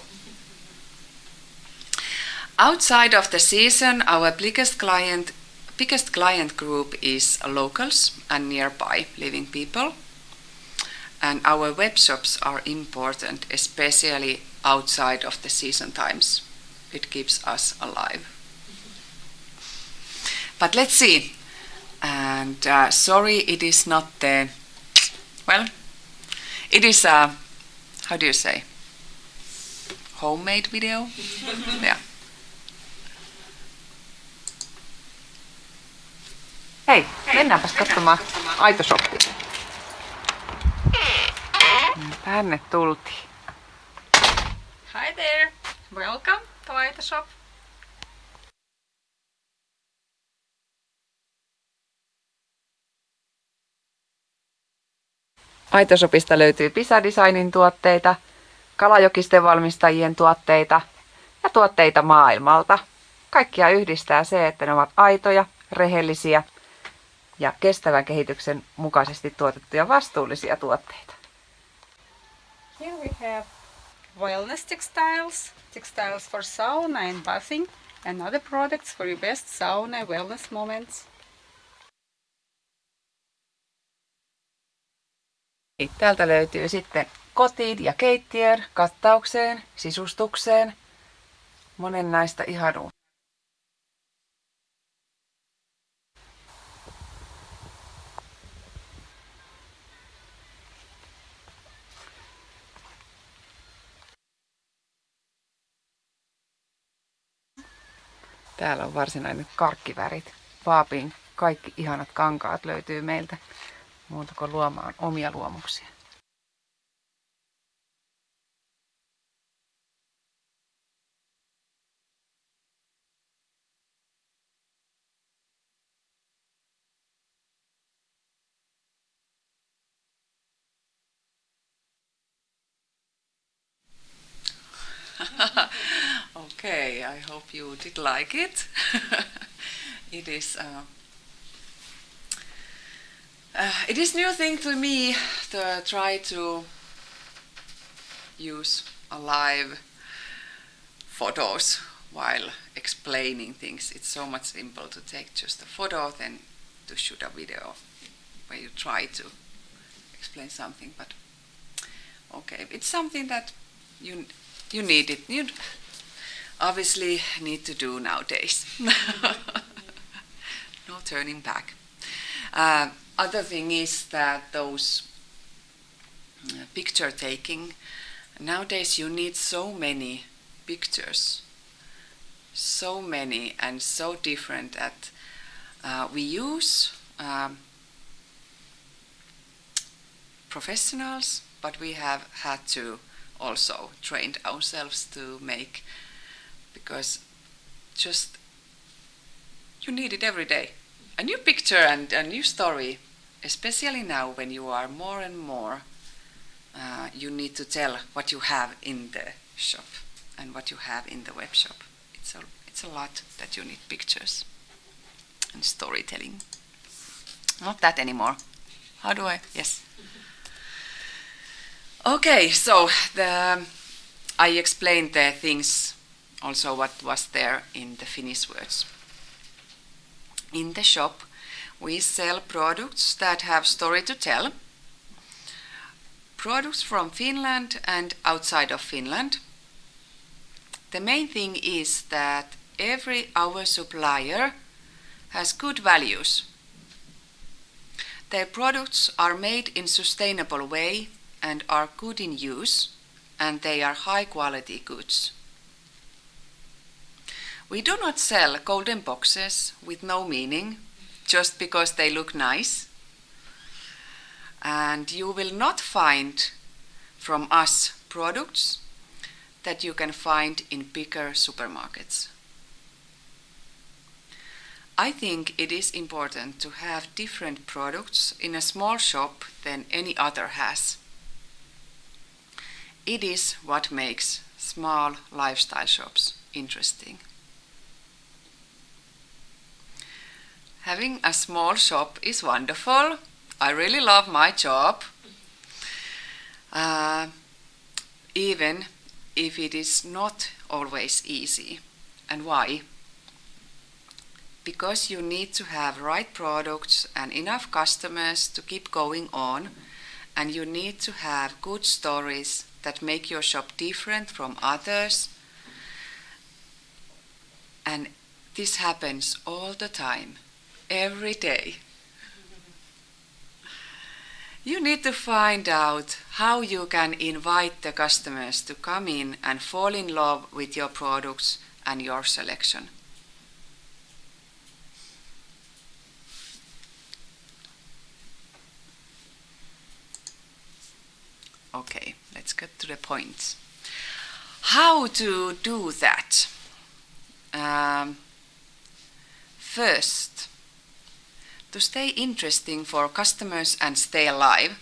Outside of the season, our biggest client group is locals and nearby living people. And our web shops are important, especially outside of the season times. It keeps us alive. But let's see. And sorry, it is not the, well, it is a, how do you say, homemade video? Yeah. Hei, mennäänpäs katsomaan aitoshopia. Tänne tultiin. Hi there, welcome to Aitoshop. Aitoshopista löytyy Pisa-designin tuotteita, kalajokisten valmistajien tuotteita ja tuotteita maailmalta. Kaikkia yhdistää se, että ne ovat aitoja, rehellisiä ja kestävän kehityksen mukaisesti tuotettuja vastuullisia tuotteita. Here we have wellness textiles, textiles for sauna and bathing, and other products for your best sauna and wellness moments. Täältä löytyy sitten kotiin ja keittiön, kattaukseen, sisustukseen, monen näistä ihanuutta. Täällä on varsinainen karkkivärit. Vaapin kaikki ihanat kankaat löytyy meiltä. Muuta kuin luomaan omia luomuksia. Okay, I hope you did like it. It is new thing to me to try to use alive photos while explaining things. It's so much simple to take just a photo than to shoot a video where you try to explain something. But okay, it's something that you need it. You obviously need to do nowadays. No turning back. Other thing is that those picture taking, nowadays you need so many pictures, so many and so different that we use professionals, but we have had to also train ourselves to make, because just you need it every day. A new picture and a new story, especially now when you are more and more, you need to tell what you have in the shop and what you have in the web shop. It's a lot that you need pictures and storytelling. Not that anymore. How do I? Yes. Okay, so I explained the things, also what was there in the Finnish words. In the shop, we sell products that have story to tell. Products from Finland and outside of Finland. The main thing is that our supplier has good values. Their products are made in sustainable way and are good in use, and they are high quality goods. We do not sell golden boxes with no meaning, just because they look nice. And you will not find from us products that you can find in bigger supermarkets. I think it is important to have different products in a small shop than any other has. It is what makes small lifestyle shops interesting. Having a small shop is wonderful. I really love my job. even if it is not always easy. And why? Because you need to have right products and enough customers to keep going on, and you need to have good stories that make your shop different from others. And this happens all the time, every day. You need to find out how you can invite the customers to come in and fall in love with your products and your selection. Okay, let's get to the points. How to do that? First, to stay interesting for customers and stay alive,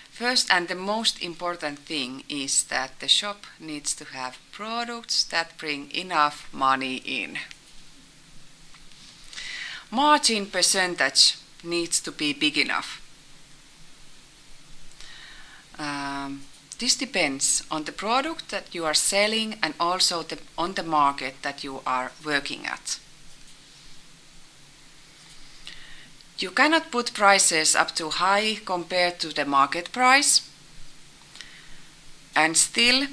first and the most important thing is that the shop needs to have products that bring enough money in. Margin percentage needs to be big enough. This depends on the product that you are selling and also on the market that you are working at. You cannot put prices up too high compared to the market price. And still,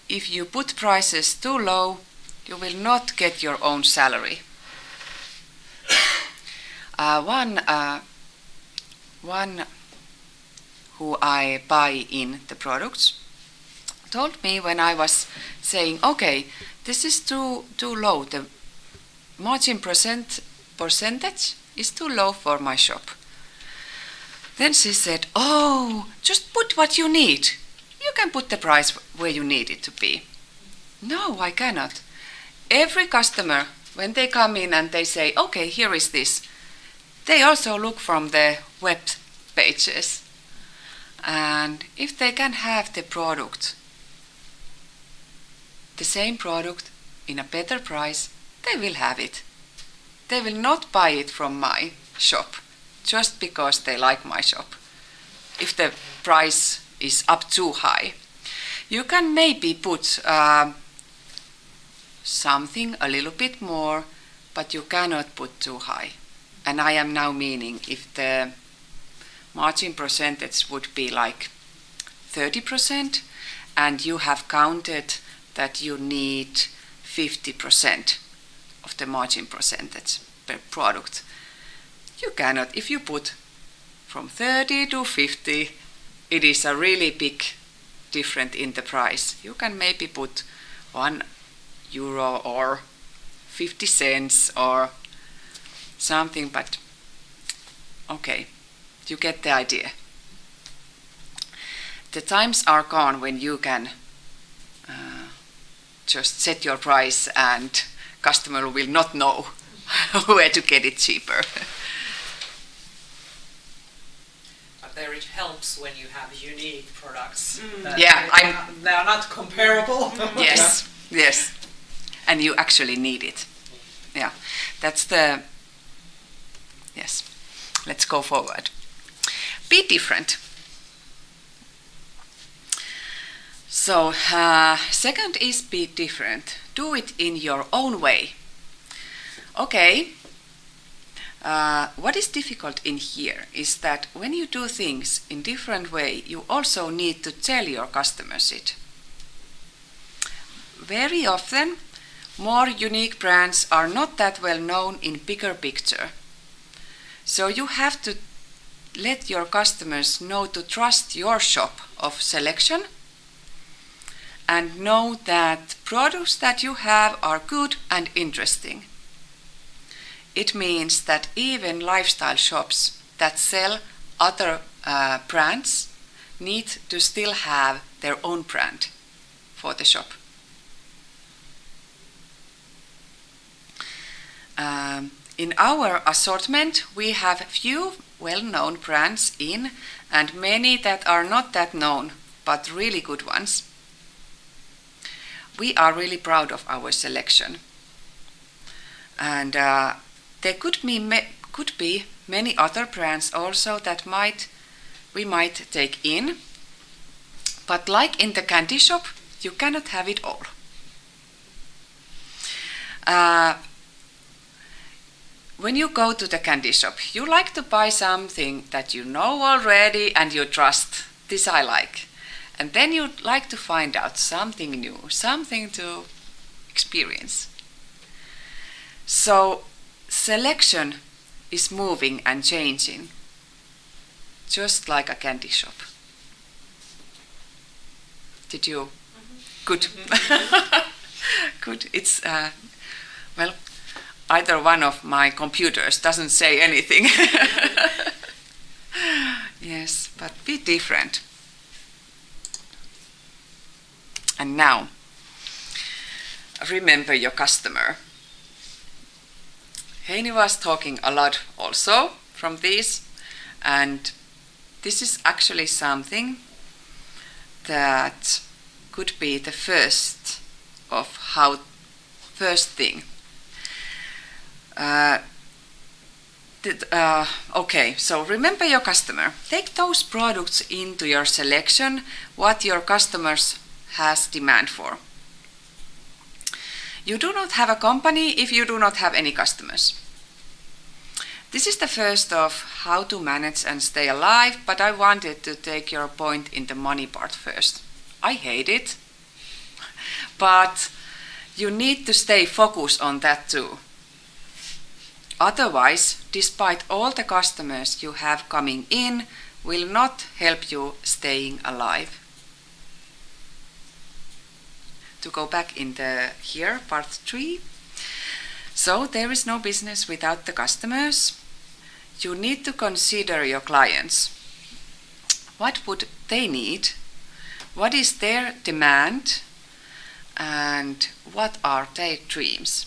if you put prices too low, you will not get your own salary. One who I buy in the products told me when I was saying, okay, this is too low, the margin percentage is too low for my shop. Then she said, oh, just put what you need. You can put the price where you need it to be. No, I cannot. Every customer, when they come in and they say, okay, here is this, they also look from the web pages. And if they can have the product, the same product in a better price, they will have it. They will not buy it from my shop just because they like my shop. If the price is up too high, you can maybe put something a little bit more, but you cannot put too high. And I am now meaning if the margin percentage would be like 30% and you have counted that you need 50% of the margin percentage per product. You cannot, if you put from 30 to 50, it is a really big difference in the price. You can maybe put €1 or 50 cents or something, but okay, you get the idea. The times are gone when you can just set your price and customer will not know where to get it cheaper. But there it helps when you have unique products. Yeah, they are not comparable. Yes, yes, and you actually need it. Yeah, that's the. Yes, let's go forward. Be different. So, second is be different. Do it in your own way. Okay, what is difficult in here is that when you do things in different way, you also need to tell your customers it. Very often, more unique brands are not that well known in bigger picture. So you have to let your customers know to trust your shop of selection and know that products that you have are good and interesting. It means that even lifestyle shops that sell other brands need to still have their own brand for the shop. In our assortment, we have few well-known brands in and many that are not that known, but really good ones. We are really proud of our selection. And there could be many other brands also that we might take in, But like in the candy shop, you cannot have it all. When you go to the candy shop, you like to buy something that you know already and you trust. This I like. And then you like to find out something new, something to experience. So selection is moving and changing, just like a candy shop. Did you? Good. Good. It's, well, either one of my computers doesn't say anything. Yes, but be different. And now, remember your customer. Heini was talking a lot also from this, and this is actually something that could be the first thing. Okay, so remember your customer. Take those products into your selection, what your customers has demand for. You do not have a company if you do not have any customers. This is the first of how to manage and stay alive, but I wanted to take your point in the money part first. I hate it, but you need to stay focused on that too. Otherwise, despite all the customers you have coming in, will not help you staying alive. To go back in here, part 3. So there is no business without the customers. You need to consider your clients. What would they need? What is their demand? And what are their dreams?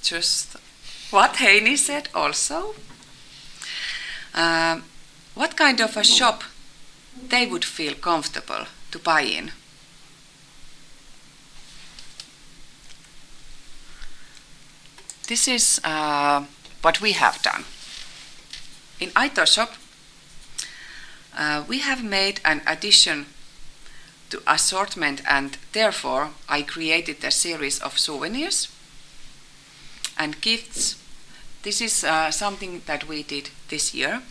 Just what Heini said also. What kind of a shop they would feel comfortable to buy in? This is what we have done. In Aito shop, we have made an addition to assortment, and therefore I created a series of souvenirs and gifts. This is something that we did this year.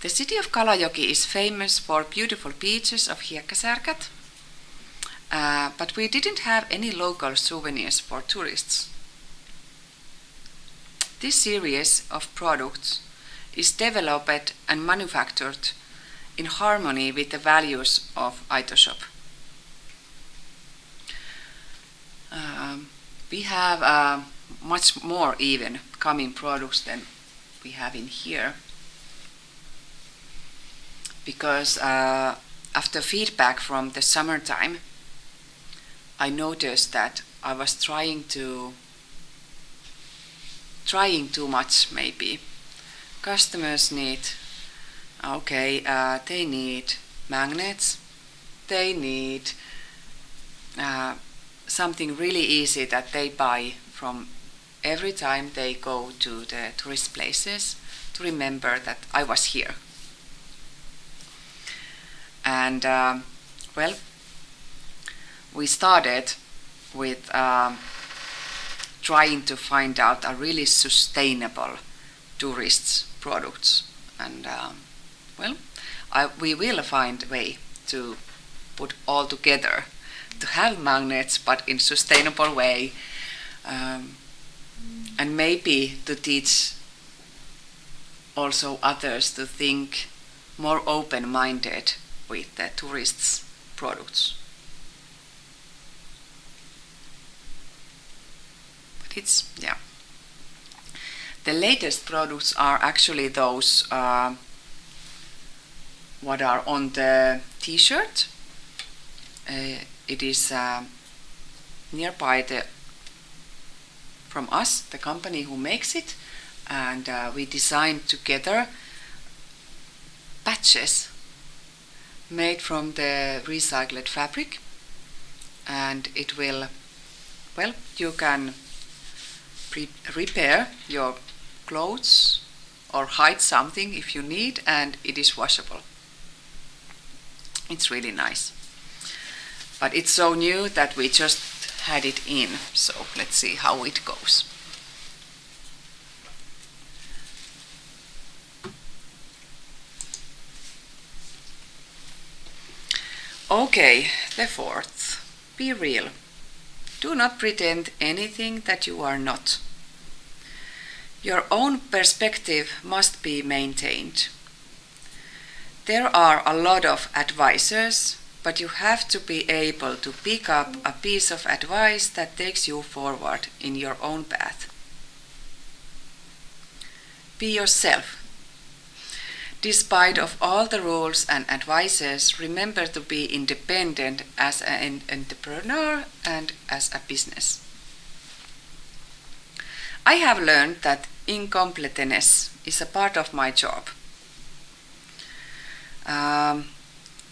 The city of Kalajoki is famous for beautiful beaches of Hiekkasärkät, but we didn't have any local souvenirs for tourists. This series of products is developed and manufactured in harmony with the values of Aito shop. We have much more even coming products than we have in here, because after feedback from the summertime, I noticed that I was trying too much maybe. Customers need, they need magnets, they need something really easy that they buy from every time they go to the tourist places to remember that I was here. And well, we started with trying to find out a really sustainable tourist products, and well, we will find a way to put all together to have magnets, but in sustainable way, and maybe to teach also others to think more open-minded with the tourists' products. But it's, yeah. The latest products are actually those what are on the t-shirt. It is nearby from us, the company who makes it, and we designed together patches made from the recycled fabric, and it will, well, you can repair your clothes or hide something if you need, and it is washable. It's really nice. But it's so new that we just had it in, so let's see how it goes. Okay, the fourth. Be real. Do not pretend anything that you are not. Your own perspective must be maintained. There are a lot of advisors, but you have to be able to pick up a piece of advice that takes you forward in your own path. Be yourself. Despite of all the rules and advices, remember to be independent as an entrepreneur and as a business. I have learned that incompleteness is a part of my job.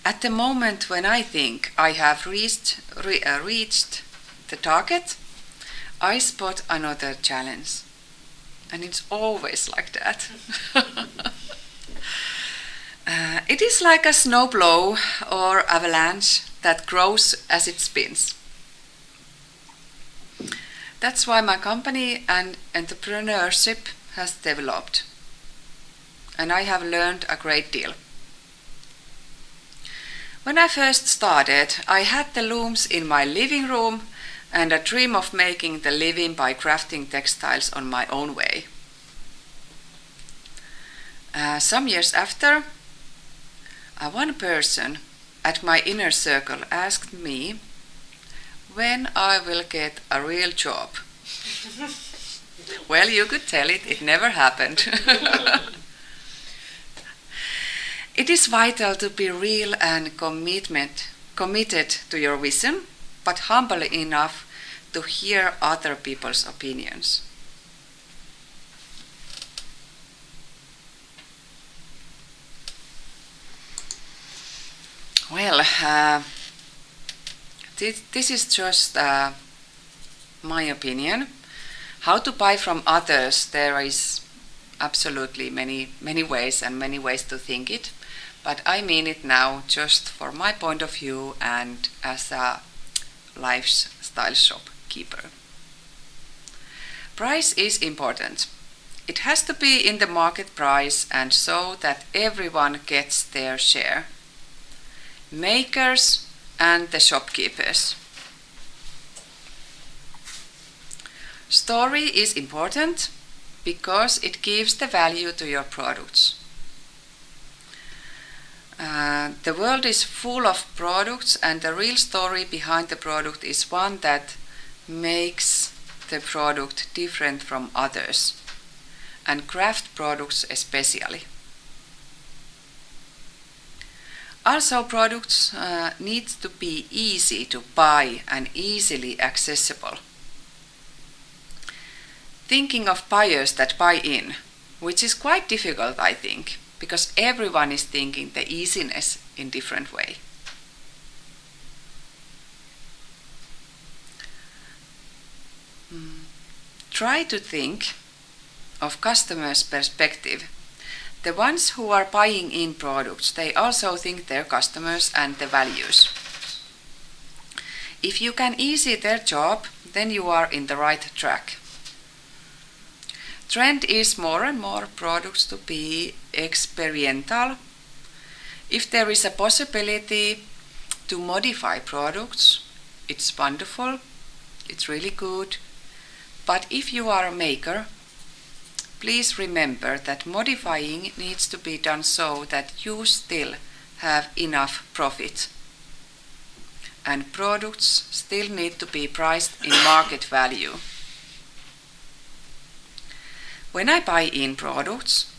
At the moment when I think I have reached the target, I spot another challenge. And it's always like that. It is like a snowblow or avalanche that grows as it spins. That's why my company and entrepreneurship has developed. And I have learned a great deal. When I first started, I had the looms in my living room and a dream of making the living by crafting textiles on my own way. Some years after, one person at my inner circle asked me when I will get a real job. Well, you could tell it never happened. It is vital to be real and committed to your vision, but humble enough to hear other people's opinions. Well, this is just my opinion. How to buy from others, there is absolutely many ways and many ways to think it. But I mean it now just for my point of view and as a lifestyle shopkeeper. Price is important. It has to be in the market price and so that everyone gets their share. Makers and the shopkeepers. Story is important because it gives the value to your products. The world is full of products and the real story behind the product is one that makes the product different from others, and craft products especially. Also, products need to be easy to buy and easily accessible. Thinking of buyers that buy in, which is quite difficult, I think, because everyone is thinking the easiness in different way. Try to think of customers' perspective. The ones who are buying in products, they also think their customers and the values. If you can ease their job, then you are in the right track. Trend is more and more products to be experiential. If there is a possibility to modify products, it's wonderful, it's really good. But if you are a maker, please remember that modifying needs to be done so that you still have enough profit. And products still need to be priced in market value. When I buy in products,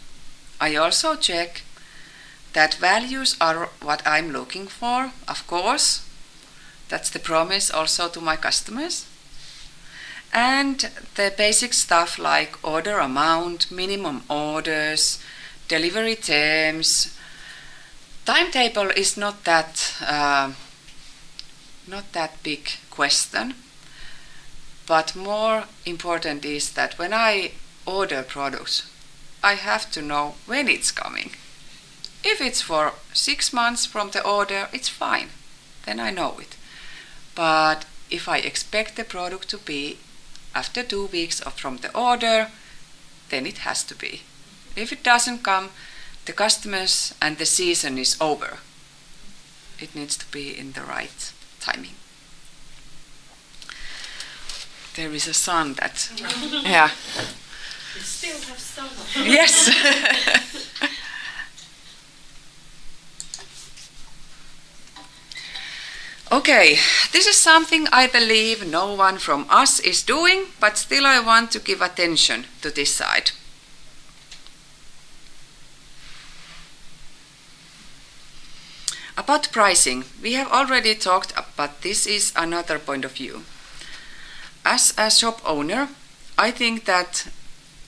I also check that values are what I'm looking for. Of course, that's the promise also to my customers. And the basic stuff like order amount, minimum orders, delivery terms. Timetable is not that big question, but more important is that when I order products, I have to know when it's coming. If it's for 6 months from the order, it's fine. Then I know it. But if I expect the product to be after 2 weeks from the order, then it has to be. If it doesn't come, the customers and the season is over. It needs to be in the right timing. There is a sun that, yeah. You still have sun. Yes. Okay, this is something I believe no one from us is doing, but still I want to give attention to this side. About pricing, we have already talked, but this is another point of view. As a shop owner, I think that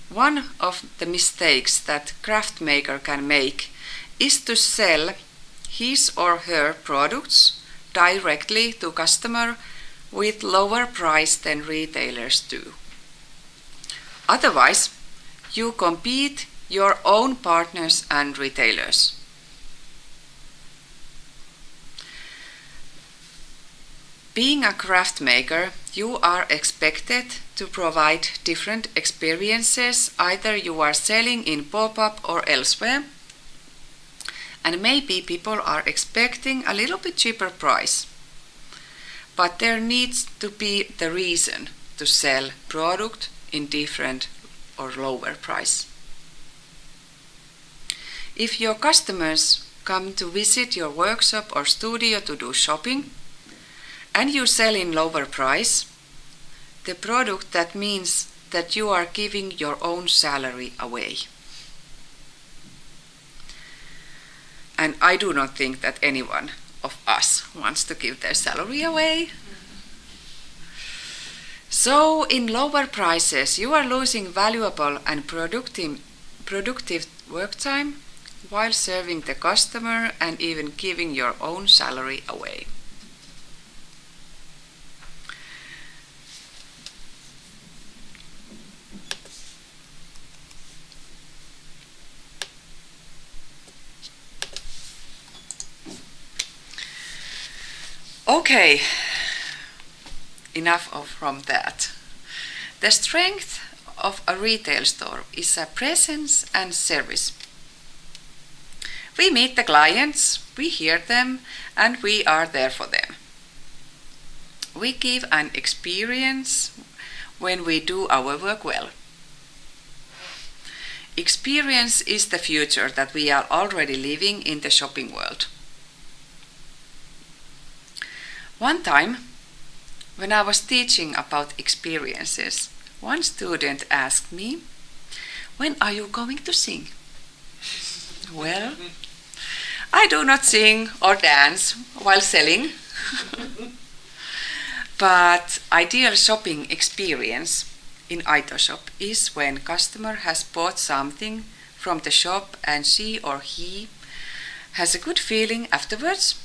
one of the mistakes that craft maker can make is to sell his or her products directly to customer with lower price than retailers do. Otherwise, you compete your own partners and retailers. Being a craft maker, you are expected to provide different experiences, either you are selling in pop-up or elsewhere, and maybe people are expecting a little bit cheaper price. But there needs to be the reason to sell product in different or lower price. If your customers come to visit your workshop or studio to do shopping, and you sell in lower price, the product, that means that you are giving your own salary away. And I do not think that anyone of us wants to give their salary away. So in lower prices, you are losing valuable and productive work time while serving the customer and even giving your own salary away. Okay, enough from that. The strength of a retail store is a presence and service. We meet the clients, we hear them, and we are there for them. We give an experience when we do our work well. Experience is the future that we are already living in the shopping world. One time, when I was teaching about experiences, one student asked me, "When are you going to sing?" Well, I do not sing or dance while selling, but ideal shopping experience in Aito shop is when customer has bought something from the shop and she or he has a good feeling afterwards.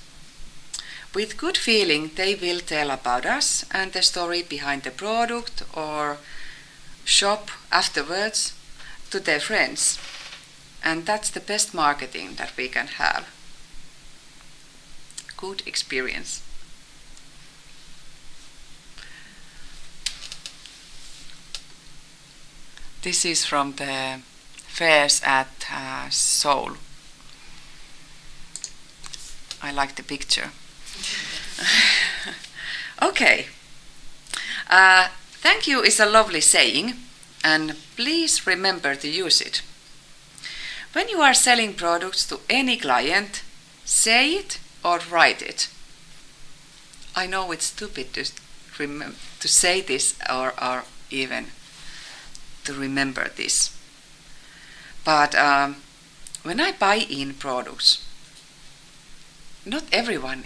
With good feeling, they will tell about us and the story behind the product or shop afterwards to their friends. And that's the best marketing that we can have. Good experience. This is from the fairs at Seoul. I like the picture. Okay. Thank you is a lovely saying, and please remember to use it. When you are selling products to any client, say it or write it. I know it's stupid to say this or even to remember this. But when I buy in products, not everyone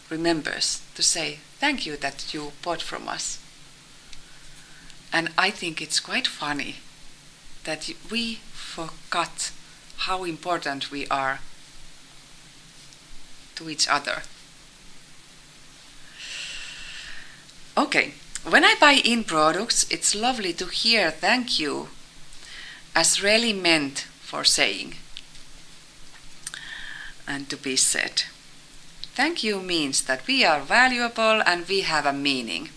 remembers to say thank you that you bought from us. And I think it's quite funny that we forgot how important we are to each other. Okay, when I buy in products, it's lovely to hear thank you as really meant for saying. and to be said. Thank you means that we are valuable and we have a meaning.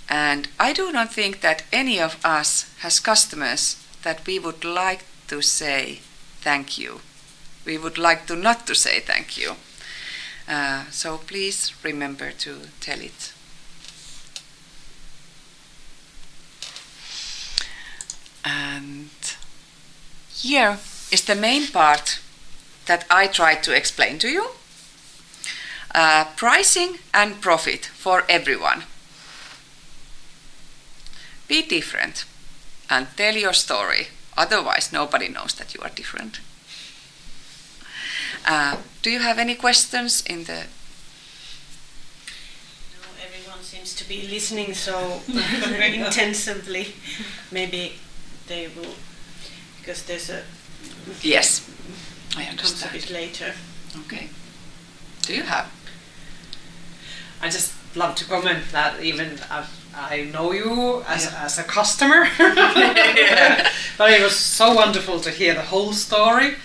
And I do not think that any of us has customers that we would like to say thank you. We would like to not to say thank you. So please remember to tell it. And here is the main part that I tried to explain to you. Pricing and profit for everyone. Be different and tell your story. Otherwise, nobody knows that you are different. Do you have any questions in the... No, everyone seems to be listening so intensively. Maybe they will, because there's a... Yes, I comes a understand. bit later. Okay. Do you have? I just love to comment that even I know you as a customer, but it was so wonderful to hear the whole story,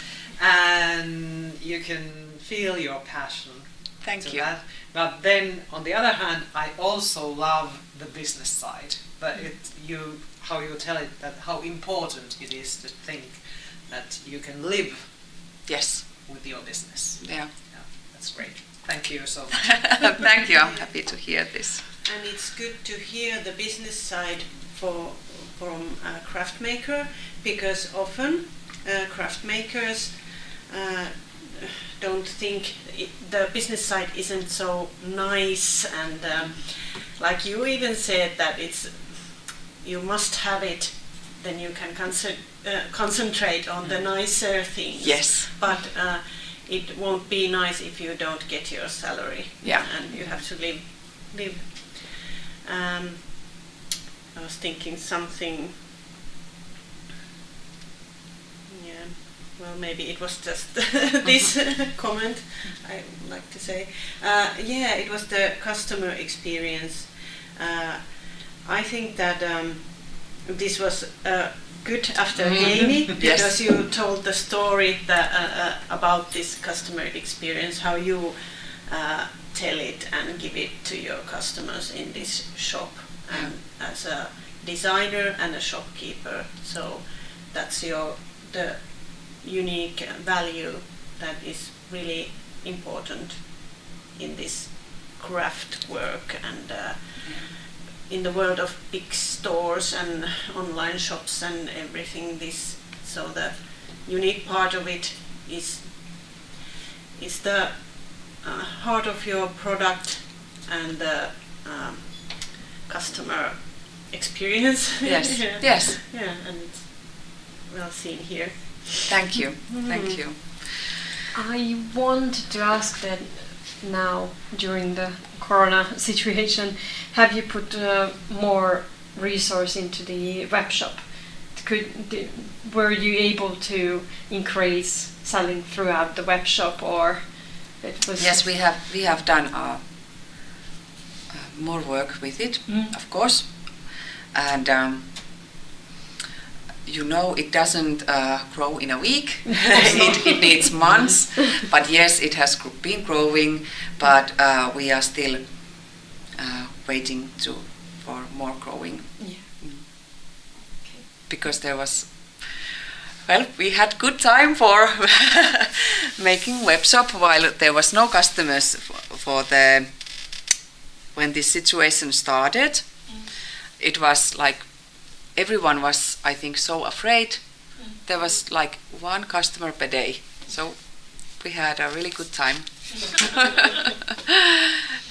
and you can feel your passion. Thank to you. that. But then, on the other hand, I also love the business side. But how you tell it, that how important it is to think that you can live Yes. with your business. Yeah. Yeah, that's great. Thank you so much. Thank you. I'm happy to hear this. And it's good to hear the business side from a craft maker, because often craft makers don't think the business side isn't so nice, and like you even said that you must have it, then you can concentrate on the nicer things. Yes. But it won't be nice if you don't get your salary. Yeah. And you have to live. I was thinking something. Yeah. Well, maybe it was just this comment I would like to say. Yeah, it was the customer experience. I think that this was good after Heini, because you told the story that, about this customer experience, how you tell it and give it to your customers in this shop, and as a designer and a shopkeeper. So that's the unique value that is really important in this craft work, and in the world of big stores and online shops and everything. So the unique part of it is the heart of your product and the customer experience. Yes. Yeah. Yes. Yeah, and it's well seen here. Thank you. Thank you. I wanted to ask that now, during the corona situation, have you put more resource into the web shop? Were you able to increase selling throughout the web shop, or it was? Yes, we have done more work with it, of course, and it doesn't grow in a week. it needs months, but yes, it has been growing, but we are still waiting for more growing. Yeah. Because we had good time for making web shop while there was no customers when this situation started. It was like everyone was, I think, so afraid. There was like one customer per day, so we had a really good time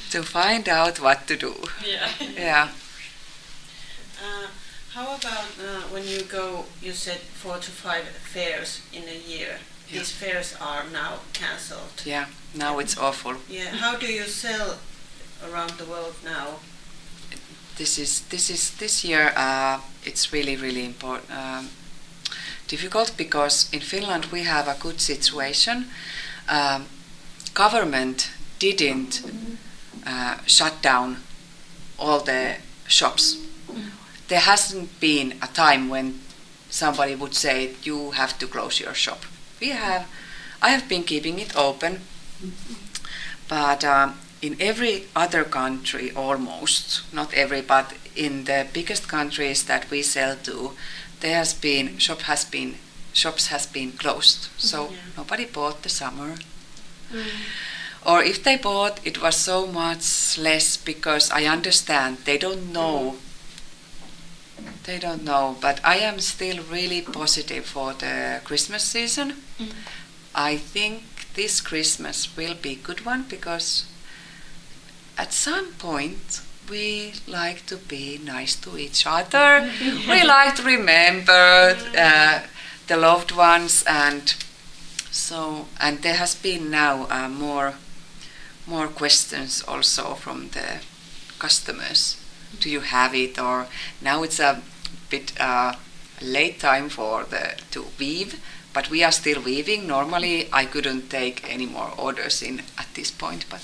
to find out what to do. Yeah. How about when you go, you said 4 to 5 fairs in a year. Yeah. These fairs are now cancelled. Yeah, now it's awful. Yeah, how do you sell around the world now? This year it's really important, difficult, because in Finland we have a good situation. Government didn't shut down all the shops. There hasn't been a time when somebody would say you have to close your shop. We have I have been keeping it open, but in every other country almost, not every, but in the biggest countries that we sell to, shops has been closed, so nobody bought the summer. Or if they bought, it was so much less, because I understand they don't know. They don't know, but I am still really positive for the Christmas season. I think this Christmas will be a good one, because at some point we like to be nice to each other. We like to remember the loved ones, and there has been now more questions also from the customers. Do you have it? Or now it's a bit late time to weave, but we are still weaving. Normally I couldn't take any more orders in at this point, but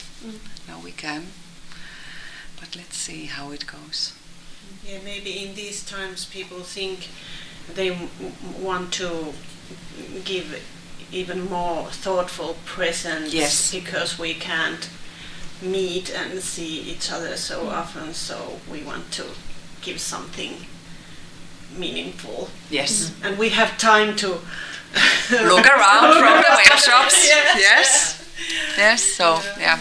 now we can. But let's see how it goes. Yeah, maybe in these times people think they want to give even more thoughtful presents, Yes. because we can't meet and see each other so often, so we want to give something meaningful. Yes. And we have time to Look around from the web shops. Yes. Yes. Yes. So yeah,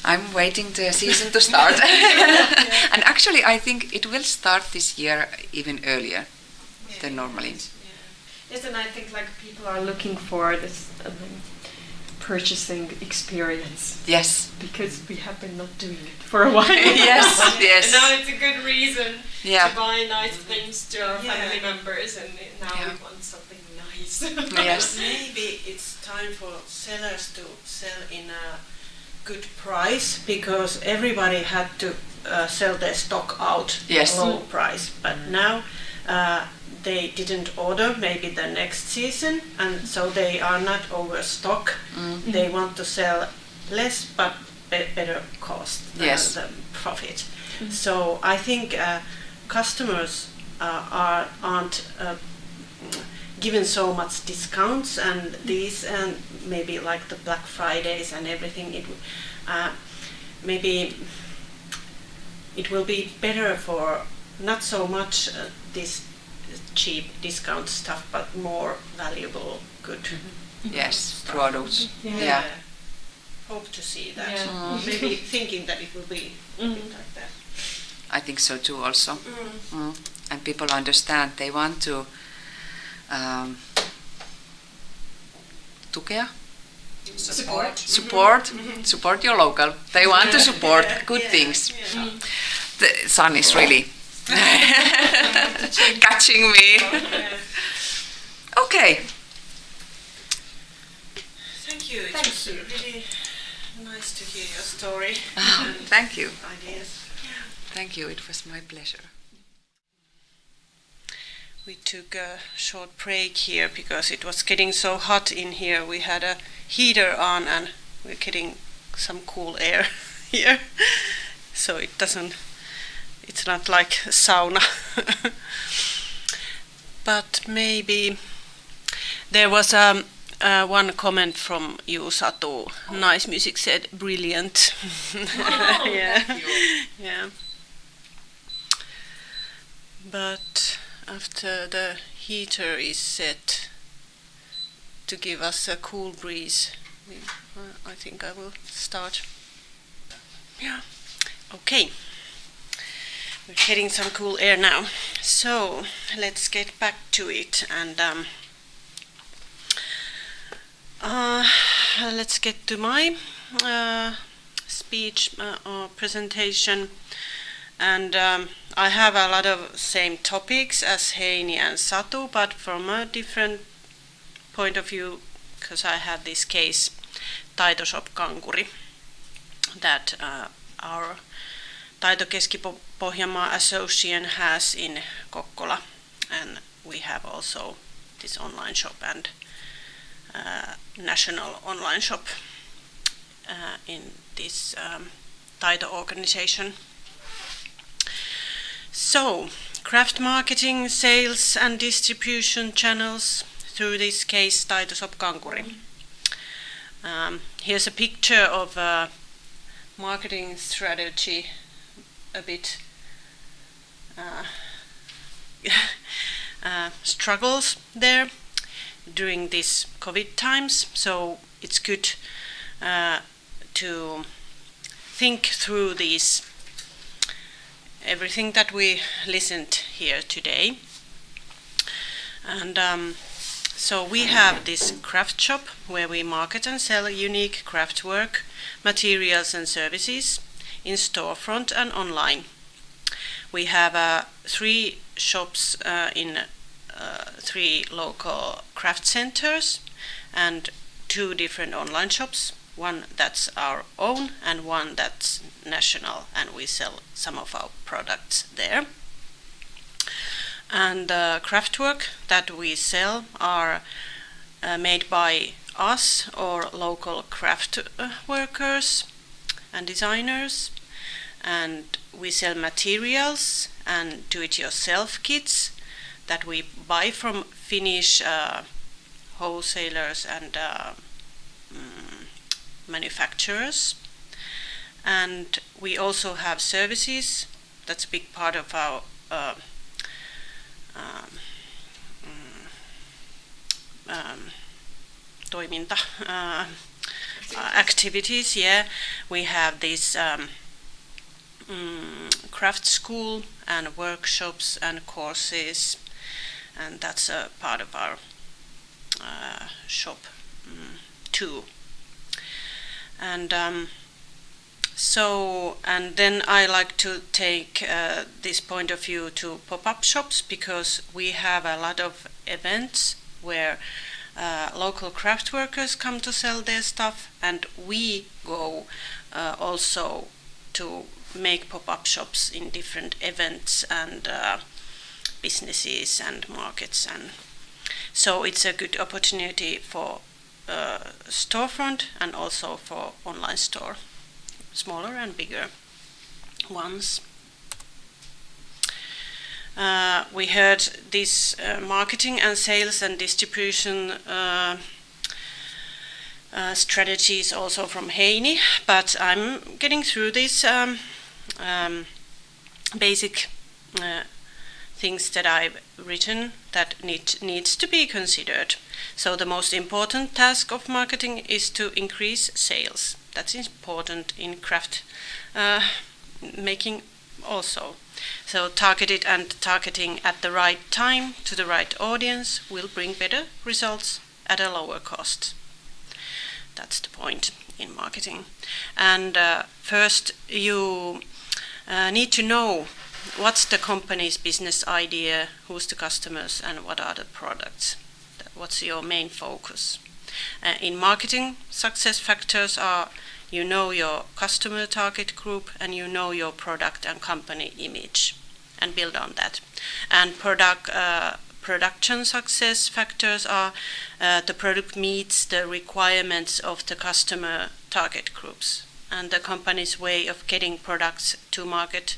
I'm waiting the season to start. And actually, I think it will start this year even earlier than normally. Yes, and I think like people are looking for this purchasing experience, Yes. because we have been not doing it for a while. Yes. Yes. And now it's a good reason Yeah. to buy nice things to our Yeah. family members, and now Yeah. we want something nice. Yes. Maybe it's time for sellers to sell in a good price, because everybody had to sell their stock out Yes. low price. But now they didn't order maybe the next season, and so they are not overstock. They want to sell less but better cost Yes. the profit. So I think customers aren't given so much discounts, and these, and maybe like the Black Fridays and everything, maybe it will be better for not so much this cheap discount stuff, but more valuable, good Yes. Products. Yeah. Yeah. Hope to see that. Yeah. Maybe thinking that it will be a bit like that. I think so too. Also. And people understand. They want to tukea. Support your local. They want to support good things. Yeah. The sun is really catching me. Okay. Thank you. It was really nice to hear your story. And Thank you. ideas. Thank you. It was my pleasure. We took a short break here because it was getting so hot in here. We had a heater on and we're getting some cool air here. So it's not like a sauna. But maybe there was one comment from you, Satu. Nice music, said brilliant. Yeah. Yeah. But after the heater is set to give us a cool breeze, I think I will start. Yeah. Okay. We're getting some cool air now. So let's get back to it, and let's get to my speech or presentation. And I have a lot of same topics as Heini and Satu, but from a different point of view, because I have this case, Taito Shop Kankuri, that our Taito Keski-Pohjanmaa Association has in Kokkola, and we have also this online shop and national online shop in this Taito organization. So, craft marketing, sales and distribution channels through this case Taito Shop Kankuri. Here's a picture of a marketing strategy, a bit struggles there during these COVID times. So it's good to think through these, everything that we listened here today. And so we have this craft shop where we market and sell unique craft work, materials and services in storefront and online. We have 3 shops in 3 local craft centers and 2 different online shops. One that's our own and one that's national, and we sell some of our products there. And the craft work that we sell are made by us or local craft workers and designers, and we sell materials and do-it-yourself kits that we buy from Finnish wholesalers and manufacturers. And we also have services. That's a big part of our toiminta activities. Yeah, we have this craft school and workshops and courses, and that's a part of our shop too. And and then I like to take this point of view to pop-up shops, because we have a lot of events where local craft workers come to sell their stuff, and we go also to make pop-up shops in different events and businesses and markets, and so it's a good opportunity for storefront and also for online store, smaller and bigger ones. We heard this marketing and sales and distribution strategies also from Heini, but I'm getting through these basic things that I've written that needs to be considered. So the most important task of marketing is to increase sales. That's important in craft making also. So targeted and targeting at the right time to the right audience will bring better results at a lower cost. That's the point in marketing. And first you need to know what's the company's business idea, who's the customers, and what are the products. What's your main focus? In marketing, success factors are you know your customer target group and you know your product and company image, and build on that. And production success factors are the product meets the requirements of the customer target groups and the company's way of getting products to market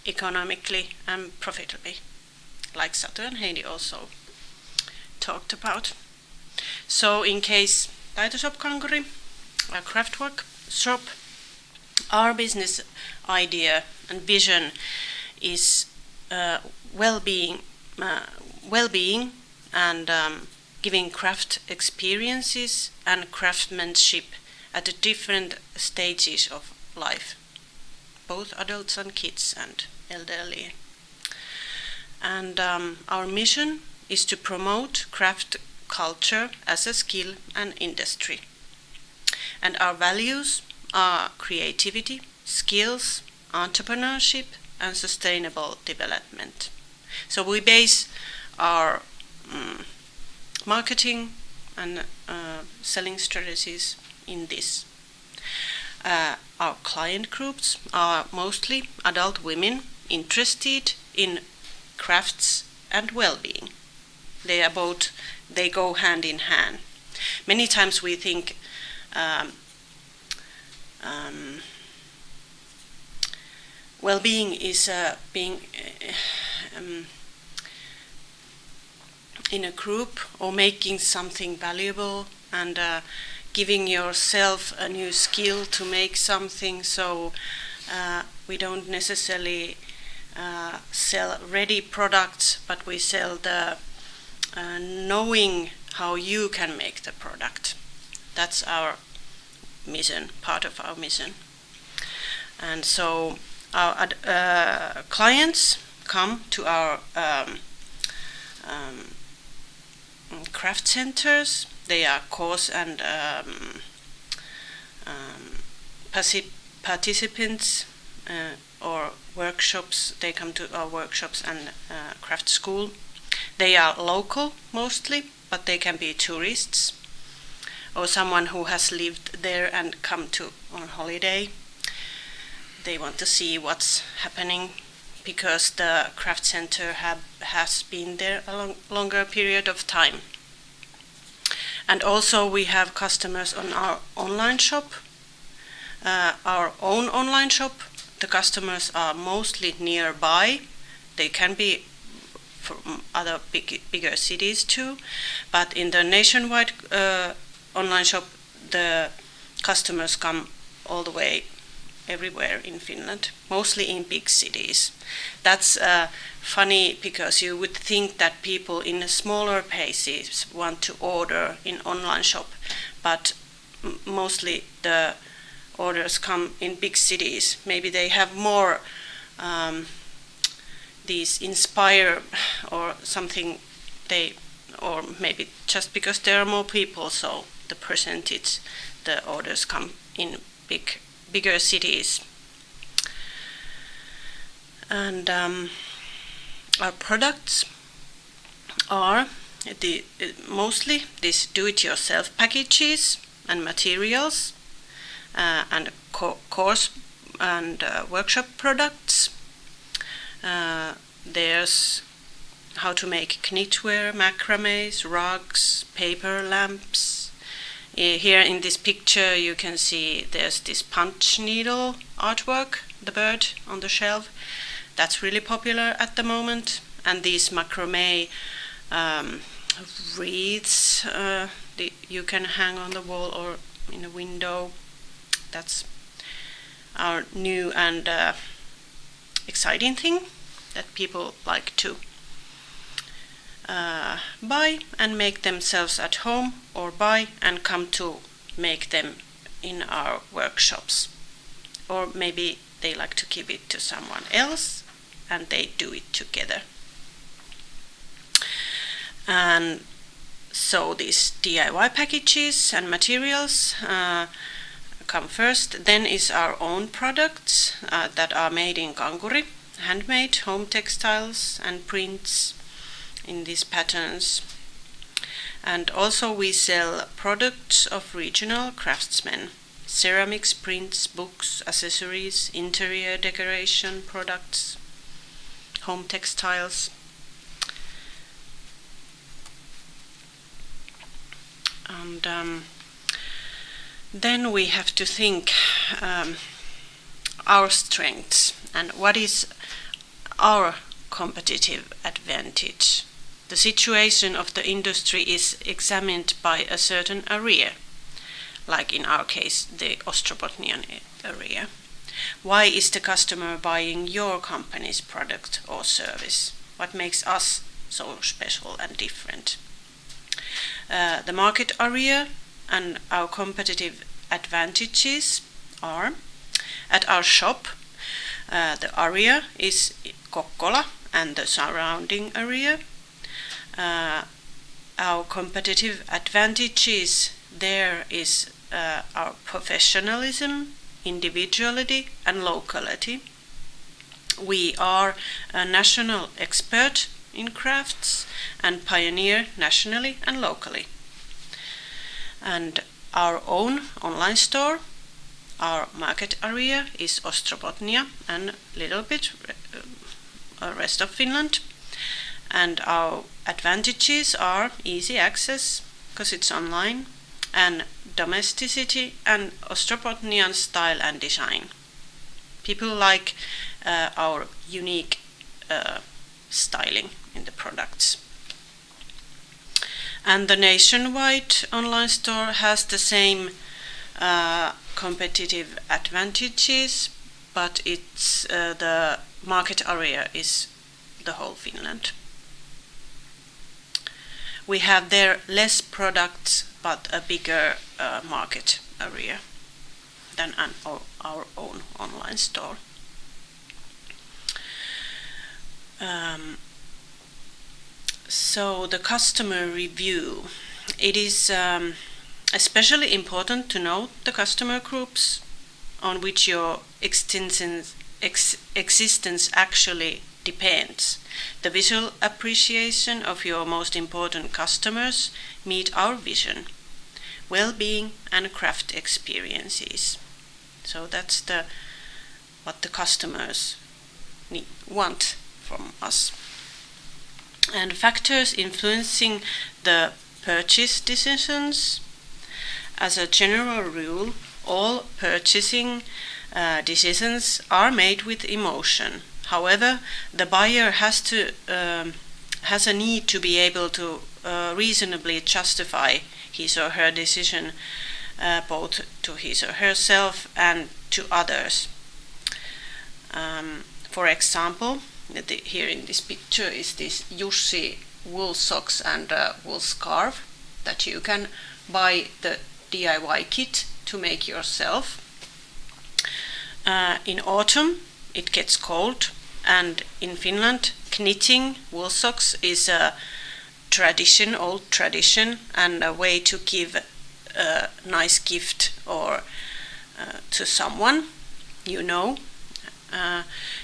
economically and profitably, like Satu and Heidi also talked about. So in case Taitoshop Kankuri, a craftwork shop, our business idea and vision is well-being and giving craft experiences and craftsmanship at the different stages of life, both adults and kids and elderly. And our mission is to promote craft culture as a skill and industry. And our values are creativity, skills, entrepreneurship, and sustainable development. So we base our marketing and selling strategies in this. Our client groups are mostly adult women interested in crafts and well-being. They go hand in hand. Many times we think well-being is being in a group or making something valuable and giving yourself a new skill to make something. So we don't necessarily sell ready products, but we sell the knowing how you can make the product. That's our mission, part of our mission. And so our clients come to our craft centers. They are course and participants or workshops. They come to our workshops and craft school. They are local mostly, but they can be tourists or someone who has lived there and come to on holiday. They want to see what's happening because the craft center has been there a longer period of time. And also we have customers on our online shop, our own online shop. The customers are mostly nearby. They can be from other bigger cities too, but in the nationwide online shop, the customers come all the way everywhere in Finland, mostly in big cities. That's funny because you would think that people in smaller places want to order in online shop, but mostly the orders come in big cities. Maybe they have more these inspire or something or maybe just because there are more people, so the percentage, the orders come in bigger cities. And our products are mostly these do-it-yourself packages and materials and course and workshop products. There's how to make knitwear, macrames, rugs, paper lamps. Here in this picture you can see there's this punch needle artwork, the bird on the shelf. That's really popular at the moment. And these macrame wreaths you can hang on the wall or in a window. That's our new and exciting thing that people like to buy and make themselves at home, or buy and come to make them in our workshops. Or maybe they like to give it to someone else and they do it together. And so these DIY packages and materials come first. Then is our own products that are made in Kankuri, handmade home textiles and prints in these patterns. And also we sell products of regional craftsmen, ceramics, prints, books, accessories, interior decoration products, home textiles. And then we have to think our strengths and what is our competitive advantage. The situation of the industry is examined by a certain area, like in our case the Ostrobotnian area. Why is the customer buying your company's product or service? What makes us so special and different? The market area and our competitive advantages are at our shop. The area is Kokkola and the surrounding area. Our competitive advantages there is our professionalism, individuality and locality. We are a national expert in crafts and pioneer nationally and locally. And our own online store, our market area is Ostrobotnia and a little bit rest of Finland. And our advantages are easy access, because it's online, and domesticity and Ostrobotnian style and design. People like our unique styling in the products. And the nationwide online store has the same competitive advantages, but it's the market area is the whole Finland. We have there less products but a bigger market area than our own online store. So the customer review. It is especially important to note the customer groups on which your existence actually depends. The visual appreciation of your most important customers meet our vision, well-being and craft experiences. So that's what the customers want from us. And factors influencing the purchase decisions. As a general rule, all purchasing decisions are made with emotion. However, the buyer has a need to be able to reasonably justify his or her decision both to his or herself and to others. For example, here in this picture is this Jussi wool socks and wool scarf that you can buy the DIY kit to make yourself. In autumn it gets cold, and in Finland knitting wool socks is a old tradition, and a way to give a nice gift or to someone you know.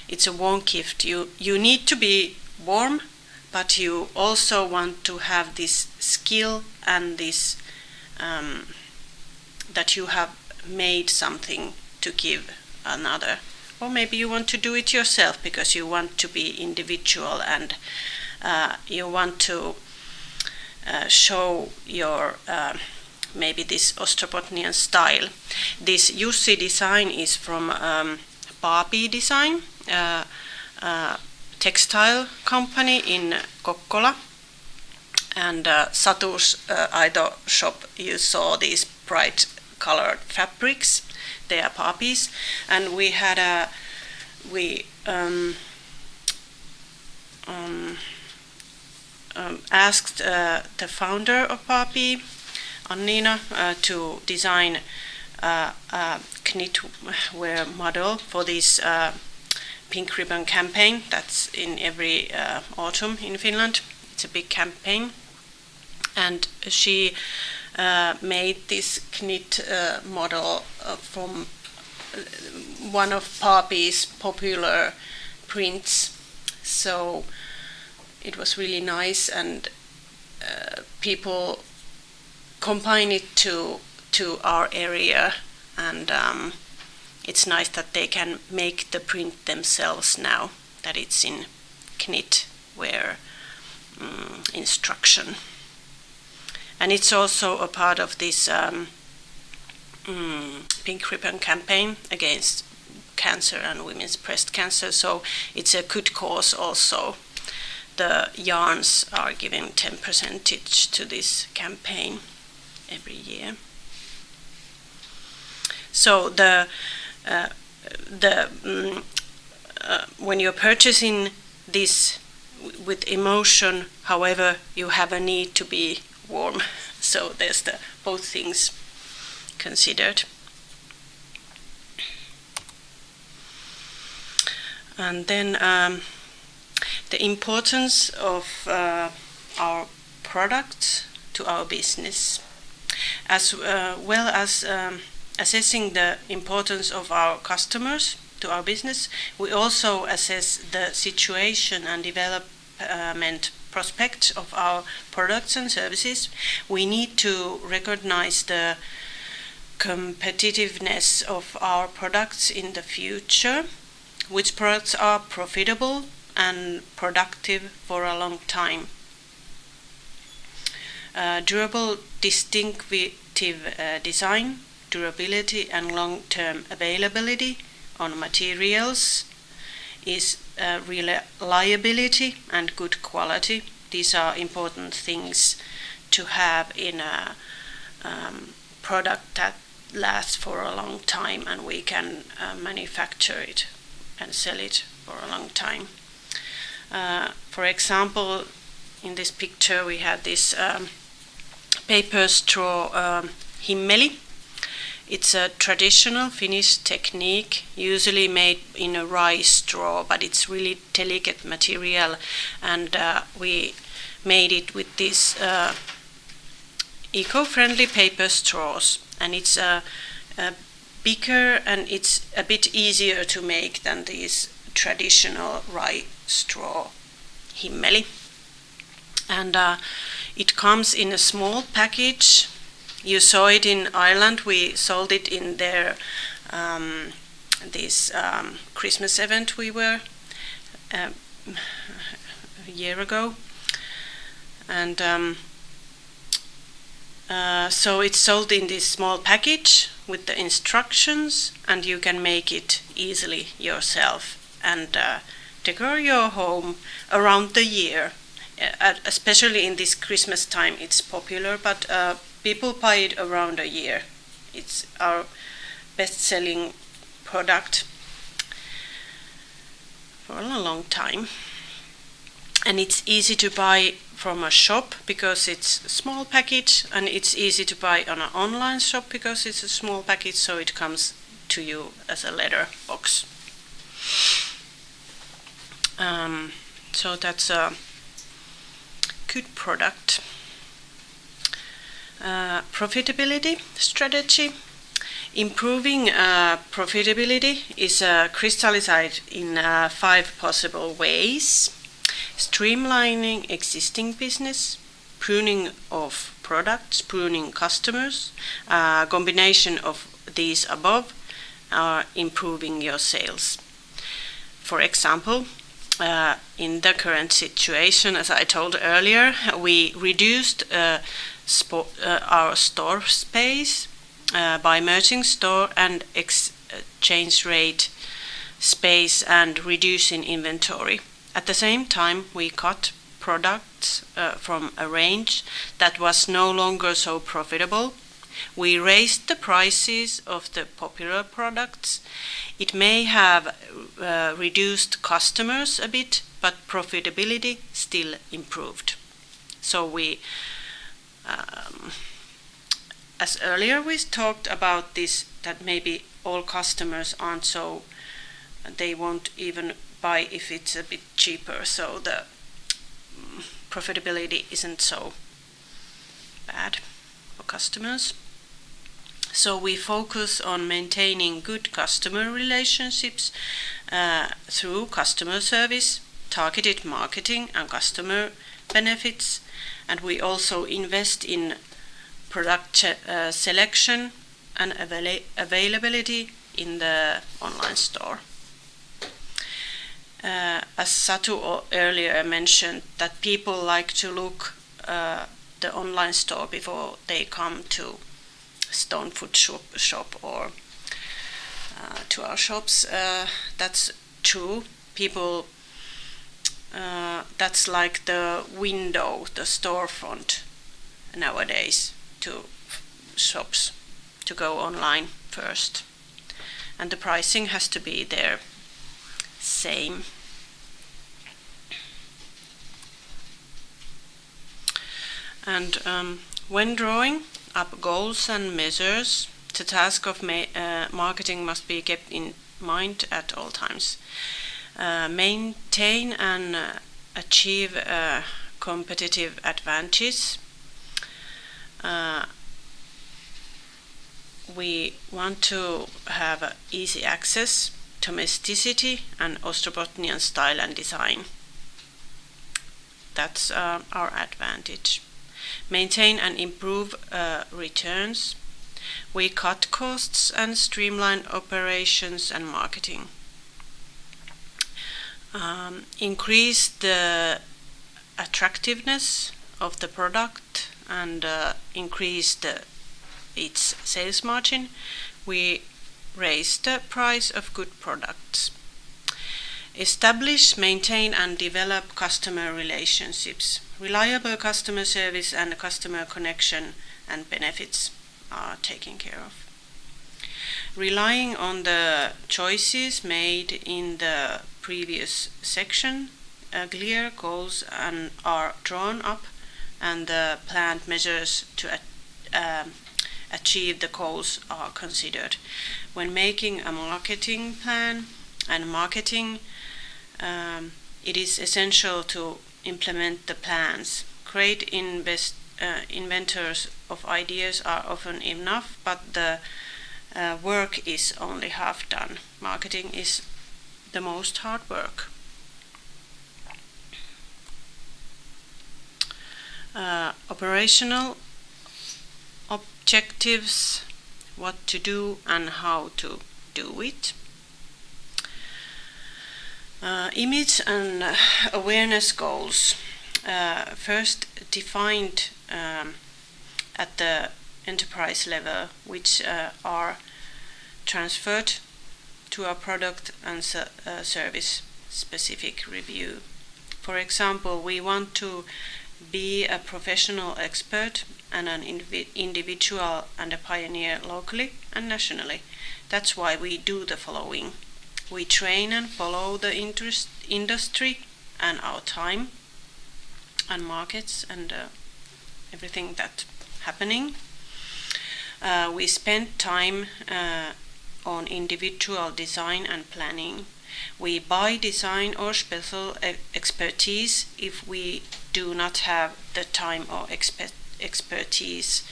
It's a warm gift. You need to be warm, but you also want to have this skill and this that you have made something to give another. Or maybe you want to do it yourself because you want to be individual and you want to show your maybe this Ostrobotnian style. This Jussi design is from Paapi Design, textile company in Kokkola. And Satu's Aito shop, you saw these bright colored fabrics. They are Paapis. And we had asked the founder of Paapi, Annina, to design a knitwear model for this pink ribbon campaign that's in every autumn in Finland. It's a big campaign, and she made this knit model from one of Paapi's popular prints. So it was really nice, and people combine it to our area, and it's nice that they can make the print themselves now that it's in knitwear instruction. And it's also a part of this pink ribbon campaign against cancer and women's breast cancer, so it's a good cause also. The yarns are giving 10% to this campaign every year. So when you're purchasing this with emotion, however, you have a need to be warm. So there's both things considered. And then the importance of our products to our business, as well as assessing the importance of our customers to our business. We also assess the situation and development prospects of our products and services. We need to recognize the competitiveness of our products in the future, which products are profitable and productive for a long time. Durable, distinctive design, durability and long-term availability on materials is reliability and good quality. These are important things to have in a product that lasts for a long time, and we can manufacture it and sell it for a long time. For example, in this picture we had this paper straw himmeli. It's a traditional Finnish technique, usually made in a rice straw, but it's really delicate material, and we made it with these eco-friendly paper straws, and it's bigger and it's a bit easier to make than these traditional rice straw himmeli. And it comes in a small package. You saw it in Ireland. We sold it in their this Christmas event we were a year ago, and so it's sold in this small package with the instructions, and you can make it easily yourself and decor your home around the year. Especially in this Christmas time, it's popular, but people buy it around a year. It's our best-selling product for a long time. And it's easy to buy from a shop because it's a small package, and it's easy to buy on an online shop because it's a small package, so it comes to you as a letter box. So that's a good product. Profitability strategy. Improving profitability is crystallized in 5 possible ways: streamlining existing business, pruning of products, pruning customers, combination of these above, improving your sales. For example, in the current situation, as I told earlier, we reduced our store space by merging store and exchange rate space and reducing inventory. At the same time, we cut products from a range that was no longer so profitable. We raised the prices of the popular products. It may have reduced customers a bit, but profitability still improved. So we, as earlier we talked about this, that maybe all customers aren't so, they won't even buy if it's a bit cheaper, so the profitability isn't so bad for customers. So we focus on maintaining good customer relationships through customer service, targeted marketing and customer benefits, and we also invest in product selection and availability in the online store. As Satu earlier mentioned, that people like to look the online store before they come to Stonefoot shop or to our shops. That's true. People, that's like the window, the storefront nowadays to shops, to go online first. And the pricing has to be there same. And when drawing up goals and measures, the task of marketing must be kept in mind at all times. Maintain and achieve a competitive advantage. We want to have easy access, domesticity, and Ostrobotnian style and design. That's our advantage. Maintain and improve returns. We cut costs and streamline operations and marketing. Increase the attractiveness of the product and increase its sales margin. We raise the price of good products. Establish, maintain and develop customer relationships. reliable customer service and customer connection and benefits are taken care of. Relying on the choices made in the previous section, clear goals are drawn up and the planned measures to achieve the goals are considered. When making a marketing plan and marketing, it is essential to implement the plans. Great inventors of ideas are often enough, but the work is only half done. Marketing is the most hard work. Operational objectives, what to do and how to do it. Image and awareness goals. First defined at the enterprise level, which are transferred to a product and service specific review. For example, we want to be a professional expert and an individual and a pioneer locally and nationally. That's why we do the following. We train and follow the industry and our time and markets and everything that's happening. We spend time on individual design and planning. We buy design or special expertise if we do not have the time or expertise